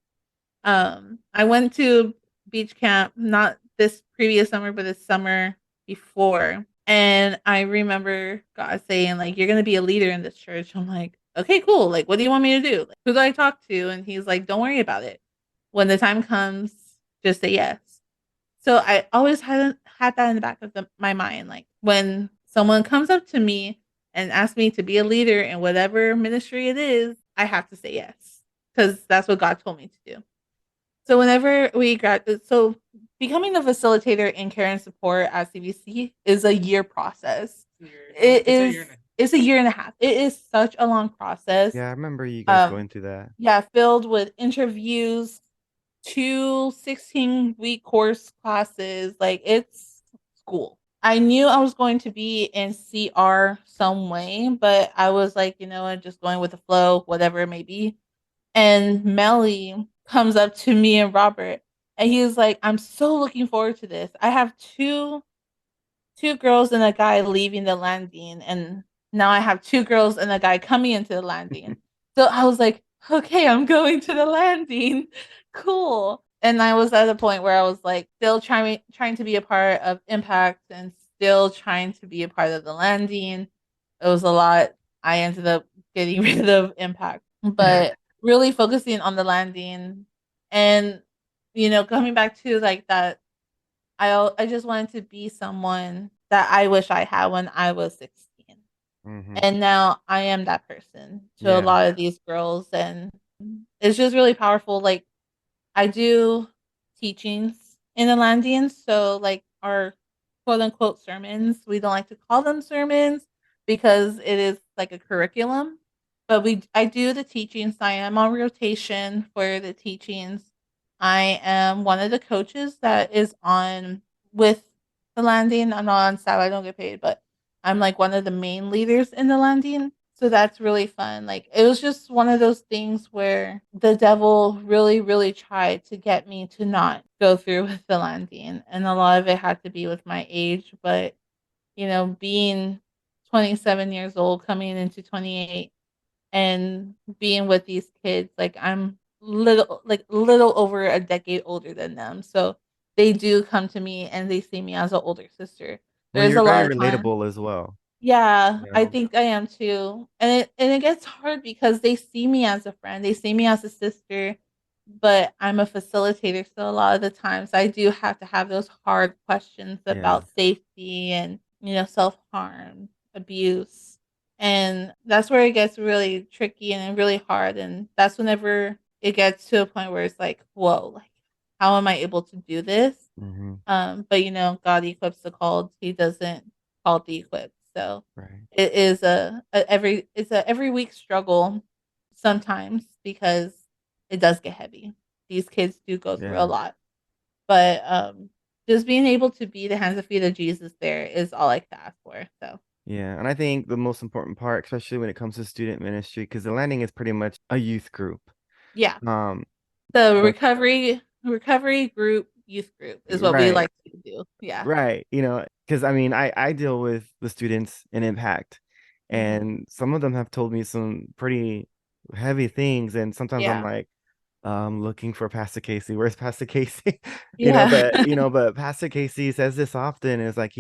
I went to beach camp not this previous summer, but this summer before. And I remember God saying, like, you're gonna be a leader in this church. I'm like, okay, cool. Like, what do you want me to do? Like, who do I talk to? And he's like, don't worry about it. When the time comes, just say yes. So I always had that in the back of my mind. Like when someone comes up to me and asks me to be a leader in whatever ministry it is, I have to say yes because that's what God told me to do. So whenever we so becoming a facilitator in care and support at CBC is a year process. It It's a is year and a it's a year and a half. It is such a long process. Yeah, I remember you guys Um, going through that. yeah, filled with interviews, 2 16-week course classes. Like it's school. I knew I was going to be in CR some way, but I was like, you know what, just going with the flow, whatever it may be. And Melly comes up to me and Robert, and he was like, I'm so looking forward to this. I have two girls and a guy leaving the landing, and now I have 2 girls and a guy coming into the landing. So I was like, okay, I'm going to the landing. Cool. And I was at a point where I was like still trying to be a part of Impact and still trying to be a part of the landing. It was a lot. I ended up getting rid of Impact, but really focusing on the landing and coming back to like that I just wanted to be someone that I wish I had when I was 16. Mm-hmm. And now I am that person to a Yeah. lot of these girls, and it's just really powerful. Like I do teachings in the landings, so like our quote unquote sermons, we don't like to call them sermons because it is like a curriculum. But I do the teachings. I am on rotation for the teachings. I am one of the coaches that is on with the landing. I'm not on staff, I don't get paid, but I'm like one of the main leaders in the landing. So that's really fun. Like it was just one of those things where the devil really, really tried to get me to not go through with the landing. And a lot of it had to be with my age. But, being 27 years old, coming into 28 and being with these kids, like I'm little over a decade older than them. So they do come to me and they see me as an older sister. Well, There's you're a lot very of time. relatable as well. Yeah, You I know? think I am too. And it gets hard because they see me as a friend, they see me as a sister, but I'm a facilitator, so a lot of the times I do have to have those hard questions Yeah. about safety and, self-harm, abuse. And that's where it gets really tricky and really hard, and that's whenever it gets to a point where it's like, whoa, like how am I able to do this? Mm-hmm. But God equips the called. He doesn't call the equipped. So Right. it is a every week struggle sometimes because it does get heavy. These kids do go through a Yeah. lot. But just being able to be the hands and feet of Jesus there is all I can ask for. So Yeah. And I think the most important part, especially when it comes to student ministry, because the landing is pretty much a youth group. yeah. Um, The but recovery group, youth group is what we right, like to do. Yeah. right. Because I mean, I deal with the students in Impact, Hmm. and some of them have told me some pretty heavy things, and sometimes I'm Yeah. like, looking for Pastor Casey. Where's Pastor Casey? Yeah. But Pastor Casey says this often is like,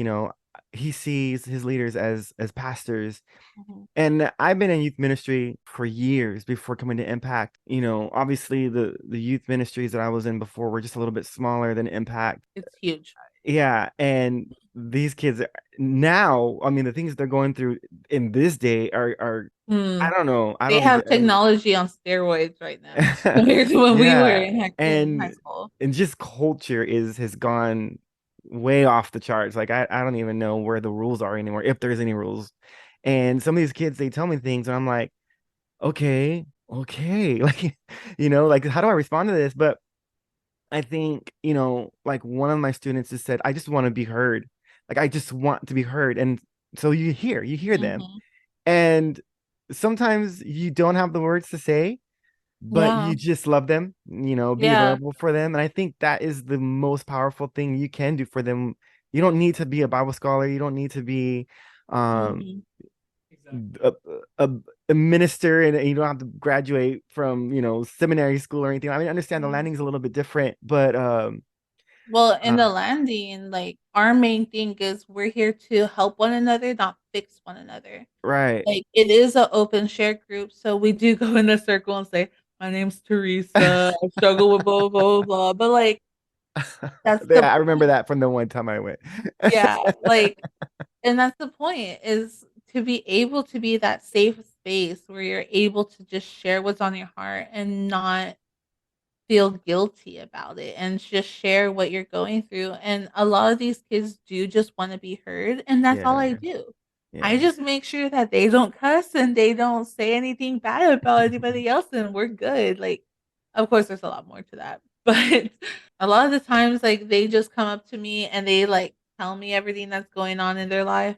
he sees his leaders as pastors. Mhm. And I've been in youth ministry for years before coming to Impact. Obviously the youth ministries that I was in before were just a little bit smaller than Impact. It's huge. Yeah, and these kids now, I mean, the things they're going through in this day are I Hmm. don't know. I They don't even have technology on steroids right now I compared to when we were yeah, in high and school. just culture has gone way off the charts. Like I don't even know where the rules are anymore, if there's any rules. And some of these kids, they tell me things, and I'm like, okay, okay, like how do I respond to this? But I think, like one of my students has said, I just want to be heard. Like I just want to be heard. And so you hear them. Hmm. And sometimes you don't have the words to say, but Yeah. you just love them, be Yeah. available for them. And I think that is the most powerful thing you can do for them. You don't need to be a Bible scholar. You don't need to be um Hmm. exactly. a, a, a minister, and you don't have to graduate from, seminary school or anything. I mean, I understand the landing's a little bit different, but Well, in uh, the landing, like our main thing is we're here to help one another, not fix one another. right. Like it is an open share group, so we do go in a circle and say, "My name's Teresa. I struggle with blah blah blah." Blah." But like that's the Yeah, I remember point. that from the one time I went. Yeah, like And that's the point, is to be able to be that safe space where you're able to just share what's on your heart and not feel guilty about it, and just share what you're going through. And a lot of these kids do just want to be heard, and that's all Yeah. I do. I Yeah. just make sure that they don't cuss and they don't say anything bad about anybody else, and we're good. Like, of course there's a lot more to that, but a lot of the times, like, they just come up to me and they like tell me everything that's going on in their life,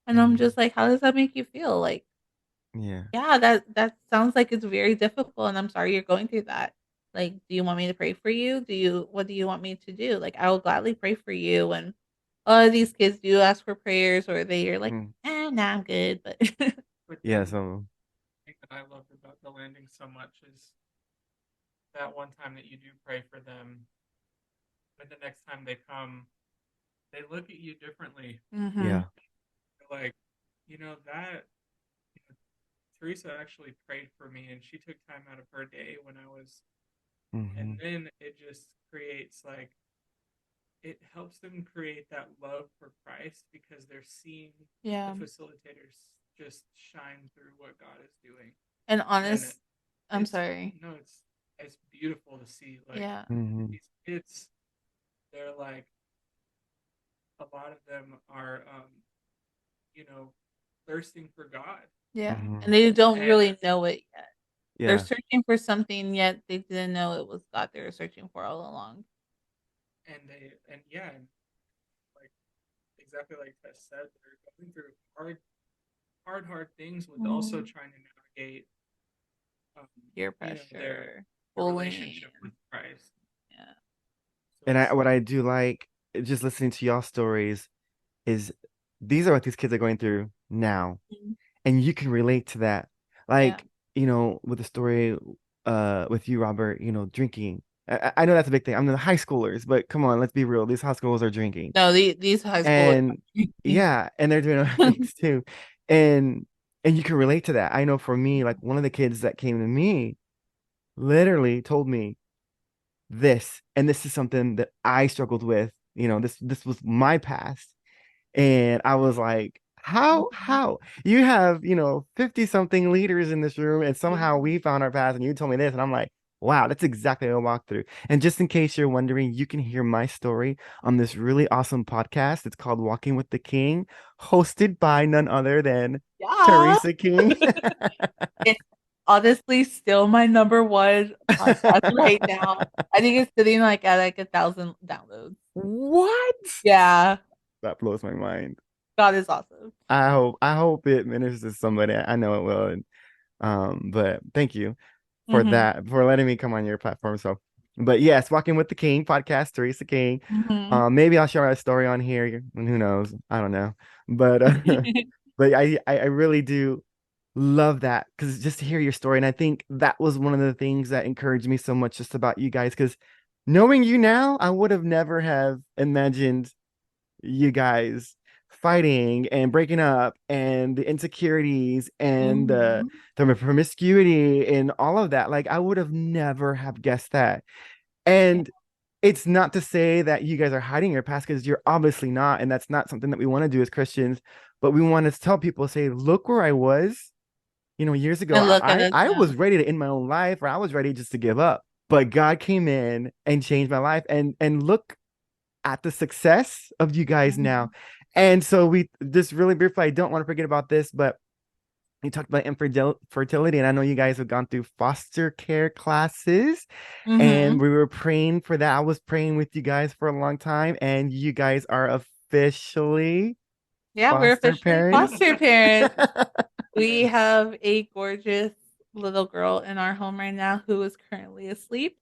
and I'm just like, how does that make you feel? Like, Yeah. yeah, that sounds like it's very difficult, and I'm sorry you're going through that. Like, do you want me to pray for you? What do you want me to do? Like, I will gladly pray for you. And a lot of these kids do ask for prayers, or they are like, Mm. nah, I'm good. But But Yeah. then So. the thing that I loved about the landing so much is that one time that you do pray for them, but the next time they come, they look at you differently. hmm Yeah. They're like, that Teresa actually prayed for me, and she took time out of her day when I was, and Hmm. then it just creates like, it helps them create that love for Christ because they're seeing the yeah. facilitators just shine through what God is doing. And And honest, I'm it's sorry. no, it's beautiful to see. Like, Yeah. Hmm. these kids, they're like, a lot of them are you know thirsting for God. Yeah. Hmm. And they don't And really know it yet. They're Yeah. searching for something, yet they didn't know it was God they were searching for all along. and yeah, and like, exactly like Tess said, they're going through hard things with also Mhm. trying to navigate Peer their pressure, relationship bullying. with Christ. Yeah. So And it's what I do like just listening to y'all stories is these are what these kids are going through now, Mhm. and you can relate to that. Yeah. Like, with the story with you, Robert, drinking. I know that's a big thing. I'm the high schoolers, but come on, let's be real. These high schoolers are drinking. No, these high schoolers. And yeah, and they're doing other things too. And you can relate to that. I know for me, like one of the kids that came to me literally told me this, and this is something that I struggled with. This was my past. And I was like, Mhm. how you have, 50 something leaders in this room, and Yeah. somehow we found our path and you told me this. And I'm like, wow, that's exactly what I walked through. And just in case you're wondering, you can hear my story on this really awesome podcast. It's called Walking with the King, hosted by none other than Yeah. Teresa King. It's honestly still my number one podcast right now. I think it's sitting like at like 1,000 downloads. What? Yeah. That blows my mind. God is awesome. I hope it ministers to somebody. I know it will. And but thank you for Mhm. that, for letting me come on your platform. So, but yes, Walking with the King podcast, Teresa King. Mhm. Maybe I'll share my story on here. Who knows? I don't know. But but I really do love that, because just to hear your story, and I think that was one of the things that encouraged me so much just about you guys, because knowing you now, I would have never have imagined you guys fighting and breaking up, and the insecurities and Mhm. the promiscuity and all of that. Like, I would have never have guessed that. Yeah. And it's not to say that you guys are hiding your past, because you're obviously not, and that's not something that we want to do as Christians. But we want to tell people, say, look where I was, years ago. And look at I us I now. was ready to end my own life, or I was ready just to give up. But God came in and changed my life, and look at the success of you guys now. Mhm. And so we just really briefly, I don't want to forget about this, but you talked about infertility, and I know you guys have gone through foster care classes, and Mhm. we were praying for that. I was praying with you guys for a long time, and you guys are officially Yeah, we're foster officially parents. foster parents. We have a gorgeous little girl in our home right now who is currently asleep.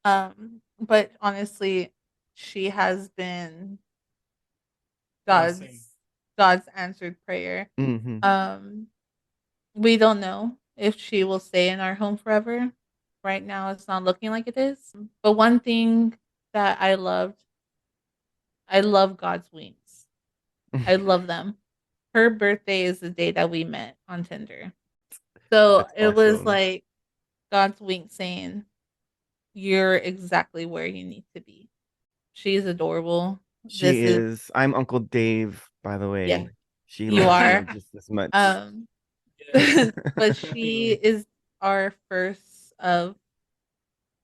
But honestly, she has been blessing. God's God's answered prayer. Hmm. Um, we don't know if she will stay in our home forever. Right now, it's not looking like it is. But one thing that I love God's wings. I love them. Her birthday is the day that we met on Tinder. So That's it was awesome. like God's wink saying, "You're exactly where you need to be." She's adorable. She This is is. I'm Uncle Dave by the Yeah, way. She you loves are. you just as much. Um, Yes. but she is our first of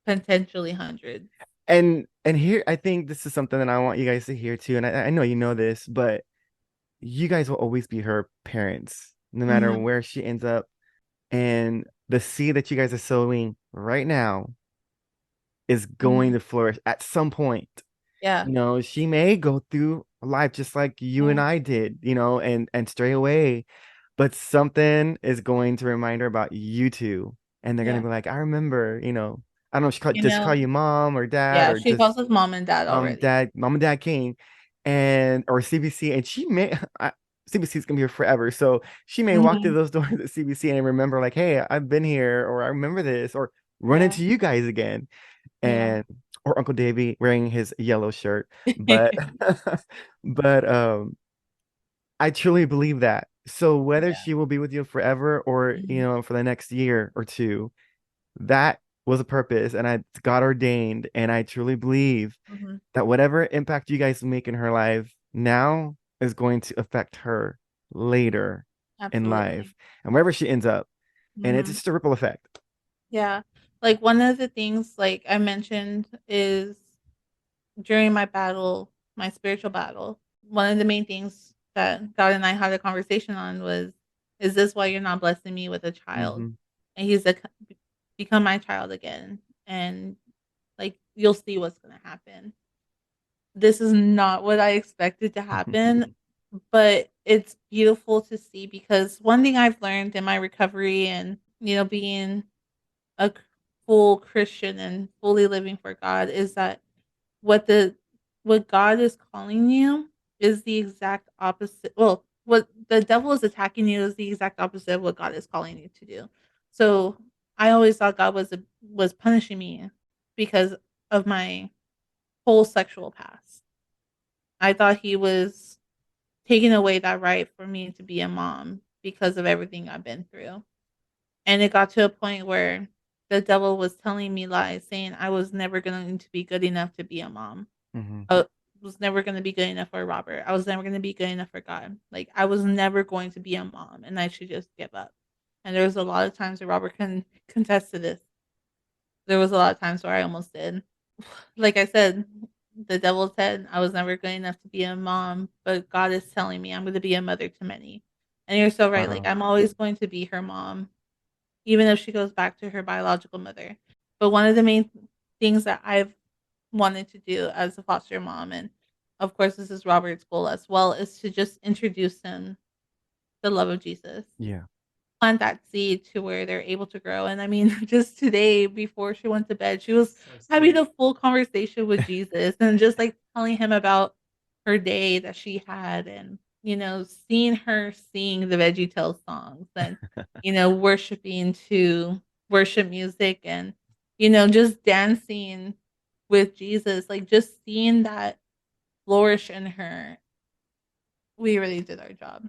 potentially hundreds. And here I think this is something that I want you guys to hear too. And I know you know this, but you guys will always be her parents, no matter Hmm. where she ends up. And the seed that you guys are sowing right now is going Hmm. to flourish at some point. Yeah, You know, she may go through life just like you and yeah, I did, you know, and stray away, but something is going to remind her about you two. And they're gonna yeah. be like, I remember, you know, I don't know, You does she call know, you mom or dad yeah, or she just calls us mom and dad already. mom and dad King and or CBC, and she may CBC is gonna be here forever. So she may walk through Hmm. those doors at CBC and remember like, hey, I've been here, or I remember this, or run Yeah, into you guys again. yeah. And or Uncle Davey wearing his yellow shirt. But but I truly believe that. So whether Yeah. she will be with you forever or you Mhm. know for the next year or two, that was a purpose and I God ordained, and I truly believe Mhm. that whatever impact you guys make in her life now is going to affect her later in Absolutely. life and wherever she ends up. And it's Mhm. just a ripple effect. Yeah. Like one of the things like I mentioned is during my battle, my spiritual battle, one of the main things that God and I had a conversation on was, is this why you're not blessing me with a child? Hmm. And he's like, become my child again. And like, you'll see what's going to happen. This is not what I expected to happen, but it's beautiful to see because one thing I've learned in my recovery and, being a full Christian and fully living for God is that what the what God is calling you is the exact opposite. Well, what the devil is attacking you is the exact opposite of what God is calling you to do. So I always thought God was punishing me because of my whole sexual past. I thought he was taking away that right for me to be a mom because of everything I've been through. And it got to a point where the devil was telling me lies, saying I was never going to be good enough to be a mom. Hmm. I was never going to be good enough for Robert. I was never going to be good enough for God. Like I was never going to be a mom, and I should just give up. And there was a lot of times where Robert can contest to this. There was a lot of times where I almost did. Like I said, the devil said I was never good enough to be a mom, but God is telling me I'm going to be a mother to many. And you're so right. Like Wow. I'm always going to be her mom, even if she goes back to her biological mother. But one of the main things that I've wanted to do as a foster mom, and of course this is Robert's goal as well, is to just introduce him the love of Jesus, Yeah. plant that seed to where they're able to grow. And I mean, just today before she went to bed, she was So having sweet. a full conversation with Jesus and just like telling him about her day that she had and seeing her sing the Veggie Tales songs and worshiping to worship music and just dancing with Jesus, like just seeing that flourish in her. We really did our job.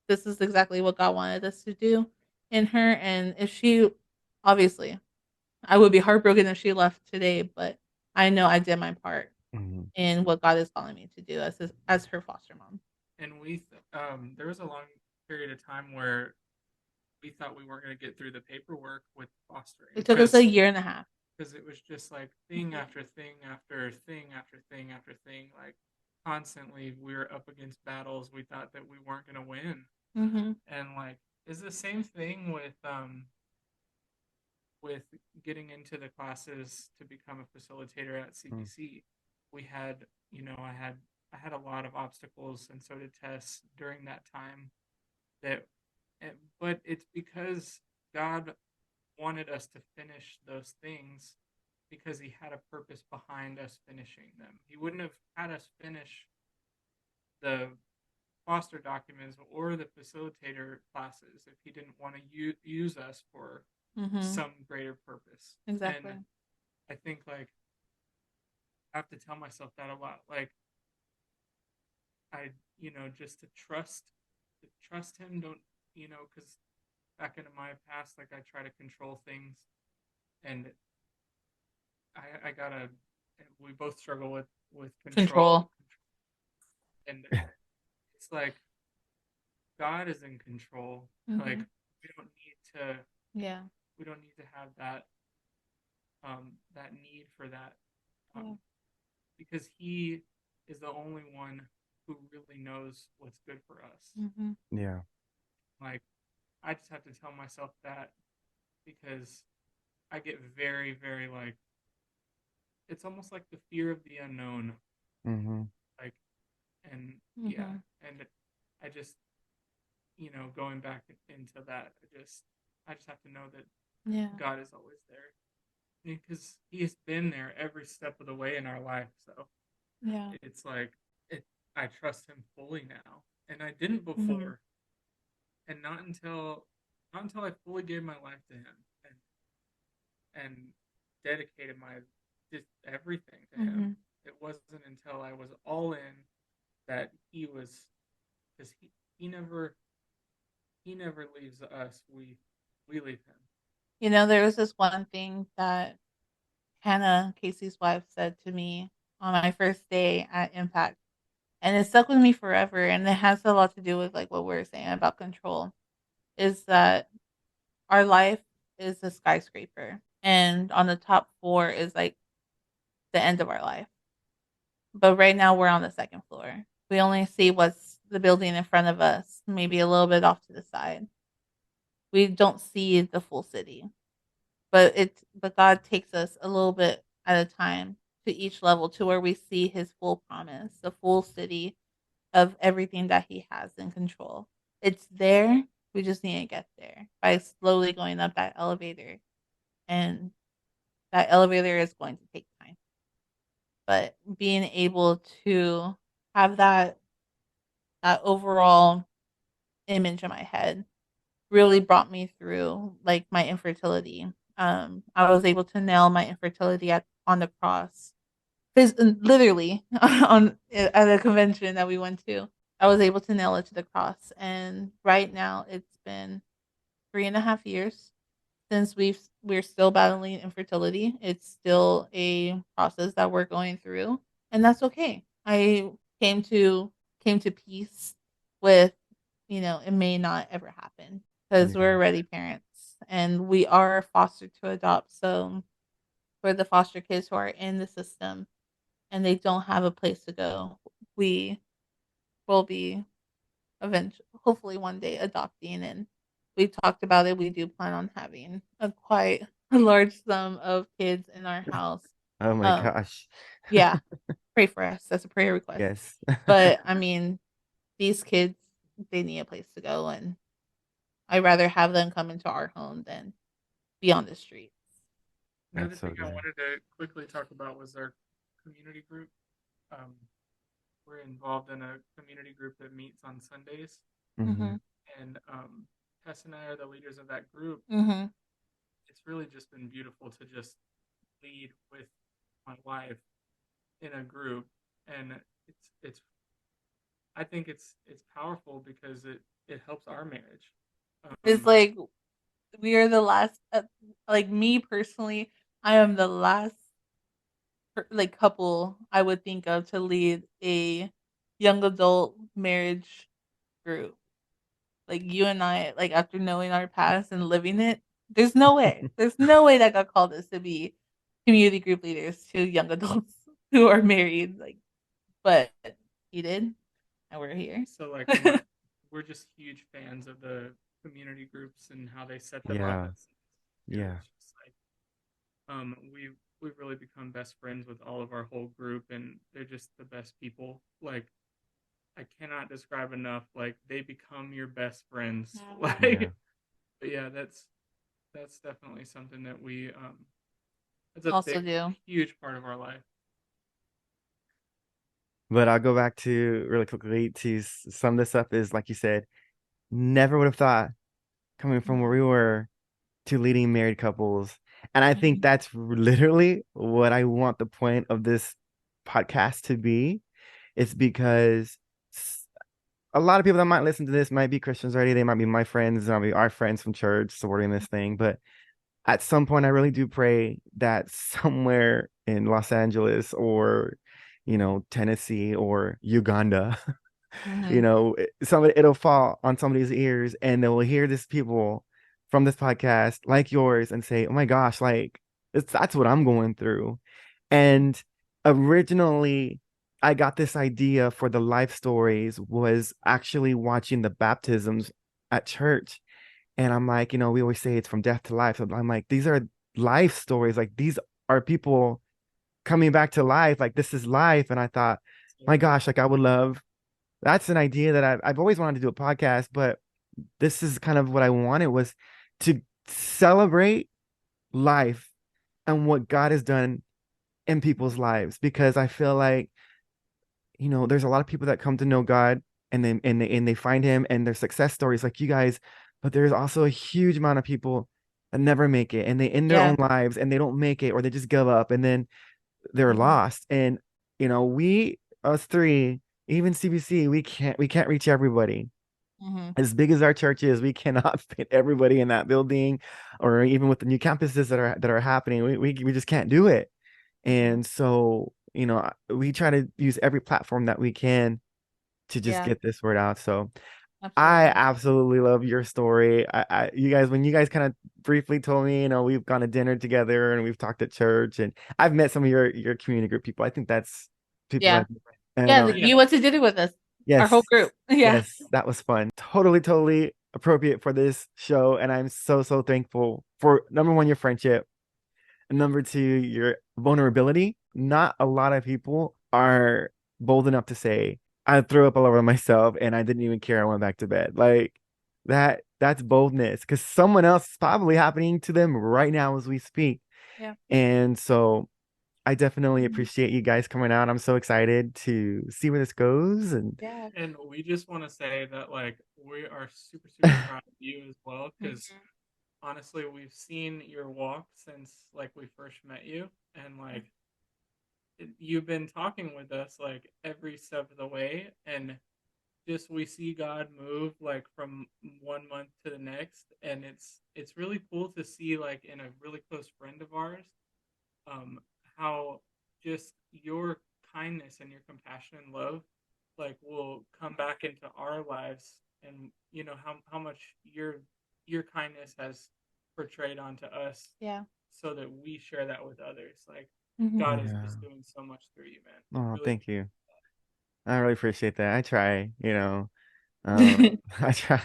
This is exactly what God wanted us to do in her. And if she, obviously, I would be heartbroken if she left today, but I know I did my part Hmm. in what God is calling me to do as her foster mom. And there was a long period of time where we thought we weren't going to get through the paperwork with fostering It took us a year and a half. because it was just like thing after thing after thing after thing after thing. Like constantly, we were up against battles we thought that we weren't going to win, Mm-hmm. and like is the same thing with getting into the classes to become a facilitator at CBC. We had, I had a lot of obstacles, and so did Tess during that time. That, but it's because God wanted us to finish those things because He had a purpose behind us finishing them. He wouldn't have had us finish the foster documents or the facilitator classes if He didn't want to use us for Mm-hmm. some greater purpose. And Exactly. I think like I have to tell myself that a lot. Like I, just to trust him. Don't, because back into my past, like I try to control things, and I gotta. We both struggle with control, Control. and it's like God is in control. Like we don't need to Yeah. we don't need to have that need for that, um, because He is the only one who really knows what's good for us. Yeah. Like I just have to tell myself that, because I get very, very like, it's almost like the fear of the unknown. Mm-hmm. Like, and yeah, and I just, going back into that, I just have to know that Yeah. God is always there, because He has been there every step of the way in our life. So Yeah. it's like I trust Him fully now, and I didn't before, and not until I fully gave my life to Him and dedicated my just everything to Him. It wasn't until I was all in that He was, because He never leaves us. We leave Him. There was this one thing that Hannah, Casey's wife, said to me on my first day at Impact, and it stuck with me forever. And it has a lot to do with like what we are saying about control. Is that our life is a skyscraper, and on the top floor is like the end of our life. But right now we're on the second floor. We only see what's the building in front of us, maybe a little bit off to the side. We don't see the full city. But God takes us a little bit at a time to each level to where we see his full promise, the full city of everything that he has in control. It's there. We just need to get there by slowly going up that elevator. And that elevator is going to take time. But being able to have that overall image in my head really brought me through like my infertility. I was able to nail my infertility on the cross. Literally on at a convention that we went to, I was able to nail it to the cross. And right now, it's been 3.5 years since we're still battling infertility. It's still a process that we're going through, and that's okay. I came to came to peace with, it may not ever happen because we're Yeah. already parents and we are foster to adopt. So for the foster kids who are in the system and they don't have a place to go, we will be eventually, hopefully one day, adopting. And we talked about it. We do plan on having a quite a large sum of kids in our house. Oh my Um, gosh. yeah, pray for us. That's a prayer request. Yes. But I mean, these kids, they need a place to go, and I'd rather have them come into our home than be on the streets. Another That's so thing I good. wanted to quickly talk about was our community group. Um, we're involved in a community group that meets on Sundays, Mm-hmm. Mhm. and Tess and I are the leaders of that group. Mhm. It's really just been beautiful to just lead with my wife in a group, and it's I think it's powerful because it helps our marriage. It's like we are the last. Like me personally, I am the last like couple I would think of to lead a young adult marriage group. Like you and I, like after knowing our past and living it, there's no way. There's no way that God called us to be community group leaders to young adults who are married. Like, but he did, and we're here. So like we're just huge fans of the community groups and how they set them up. Yeah. Yeah. It's just like we've really become best friends with all of our whole group, and they're just the best people. Like I cannot describe enough. Like they become your best friends. Yeah. Like, but yeah, that's definitely something that we it's a Also big, do. huge part of our life. But I'll go back to really quickly to sum this up is like you said, never would have thought coming from where we were to leading married couples. And I think that's literally what I want the point of this podcast to be. It's because a lot of people that might listen to this might be Christians already. They might be my friends, might be our friends from church supporting this thing. But at some point, I really do pray that somewhere in Los Angeles or, Tennessee or Uganda, You Mhm. know, somebody, it'll fall on somebody's ears and they will hear this people from this podcast like yours and say, oh my gosh, like that's what I'm going through. And originally I got this idea for the life stories was actually watching the baptisms at church. And I'm like, you know, we always say it's from death to life. So I'm like, these are life stories. Like these are people coming back to life. Like this is life. And I thought, So my good. gosh, like I would love, that's an idea that I've always wanted to do a podcast, but this is kind of what I wanted was to celebrate life and what God has done in people's lives because I feel like, you know, there's a lot of people that come to know God and they find him and their success stories like you guys, but there's also a huge amount of people that never make it and they end their Yeah. own lives and they don't make it or they just give up and then they're Mhm. lost. And you know, we us three, even CBC, we can't reach everybody. Mhm. As big as our church is, we cannot fit everybody in that building, or even with the new campuses that are happening, we just can't do it. Mhm. And so, you know, we try to use every platform that we can to just Yeah. get this word out. So I Absolutely. absolutely love your story. You guys, when you guys kind of briefly told me, you know, we've gone to dinner together and we've talked at church, and I've met some of your community group people. I think that's people Yeah. that, and Yeah. Yeah. You went to dinner with us, our whole yes, group. Yeah. yes, that was fun. Totally, totally appropriate for this show, and I'm so so thankful for number one, your friendship, and number two, your vulnerability. Not a lot of people are bold enough to say, I threw up all over myself and I didn't even care. I went back to bed. Like that's boldness because someone else is probably happening to them right now as we speak. Yeah. And so I definitely Mhm. appreciate you guys coming out. I'm so excited to see where this goes. And Yeah. And we just want to say that like we are super super proud of you as well because Mhm. honestly we've seen your walk since like we first met you and like you've been talking with us like every step of the way and just we see God move like from 1 month to the next and it's really cool to see like in a really close friend of ours um how just your kindness and your compassion and love like will come back into our lives and you know how much your kindness has portrayed onto us Yeah. so that we share that with others like Mhm. God is yeah. just doing so much through you man we Oh, really thank you. I really appreciate that. I try, you know, I try,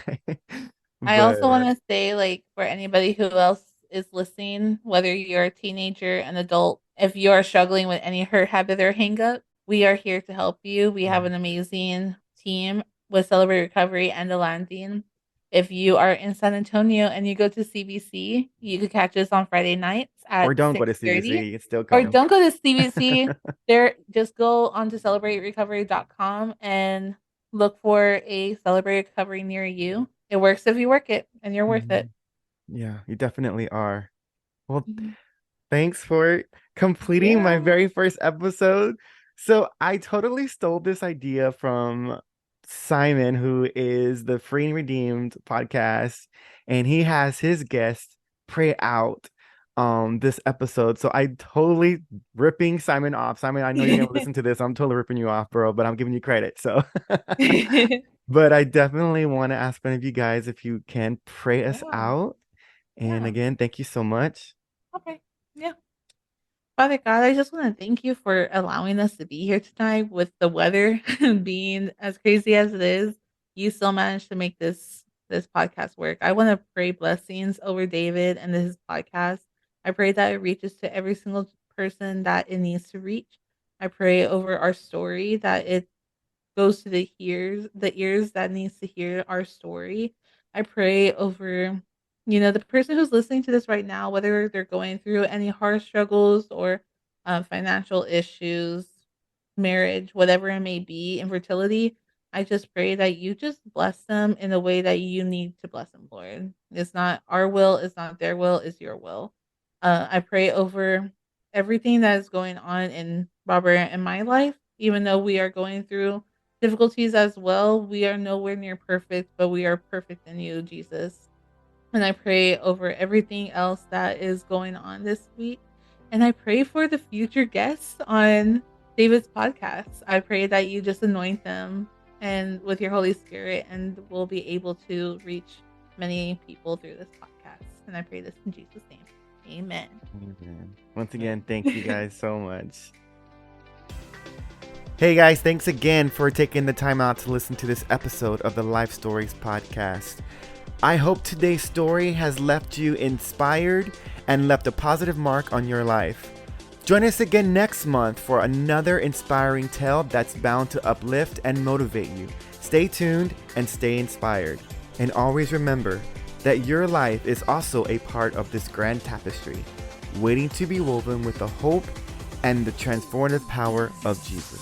I also but want to say, like, for anybody who else is listening, whether you're a teenager, an adult, if you are struggling with any hurt habit or hang up, we are here to help you. We have an amazing team with Celebrate Recovery and the Landing. If you are in San Antonio and you go to CBC, you could catch us on Friday nights or at don't go to 6:30. CBC, you can still Or come. don't go to CBC. There, just go on to celebraterecovery.com and look for a Celebrate Recovery near you. It works if you work it, and you're worth it. Mhm. Yeah, you definitely are. Well, Mhm. thanks for completing my Yeah. very first episode. So I totally stole this idea from Simon, who is the Free and Redeemed podcast, and he has his guest pray out this episode. So I totally ripping Simon off. Simon, I know you're gonna listen to this. I'm totally ripping you off, bro, but I'm giving you credit. So but I definitely want to ask one of you guys if you can pray us Yeah. out. And Yeah. again, thank you so much. Okay. Yeah. Father God, I just want to thank you for allowing us to be here tonight with the weather being as crazy as it is. You still managed to make this podcast work. I want to pray blessings over David and his podcast. I pray that it reaches to every single person that it needs to reach. I pray over our story that it goes to the ears that needs to hear our story. I pray over, the person who's listening to this right now, whether they're going through any hard struggles or financial issues, marriage, whatever it may be, infertility. I just pray that you just bless them in the way that you need to bless them, Lord. It's not our will, it's not their will, it's your will. I pray over everything that is going on in Robert and my life, even though we are going through difficulties as well. We are nowhere near perfect, but we are perfect in you, Jesus. And I pray over everything else that is going on this week. And I pray for the future guests on David's podcast. I pray that you just anoint them and with your Holy Spirit, and we'll be able to reach many people through this podcast. And I pray this in Jesus' name. Amen. Amen. Once again, thank you guys so much. Hey guys, thanks again for taking the time out to listen to this episode of the Life Stories podcast. I hope today's story has left you inspired and left a positive mark on your life. Join us again next month for another inspiring tale that's bound to uplift and motivate you. Stay tuned and stay inspired. And always remember that your life is also a part of this grand tapestry, waiting to be woven with the hope and the transformative power of Jesus.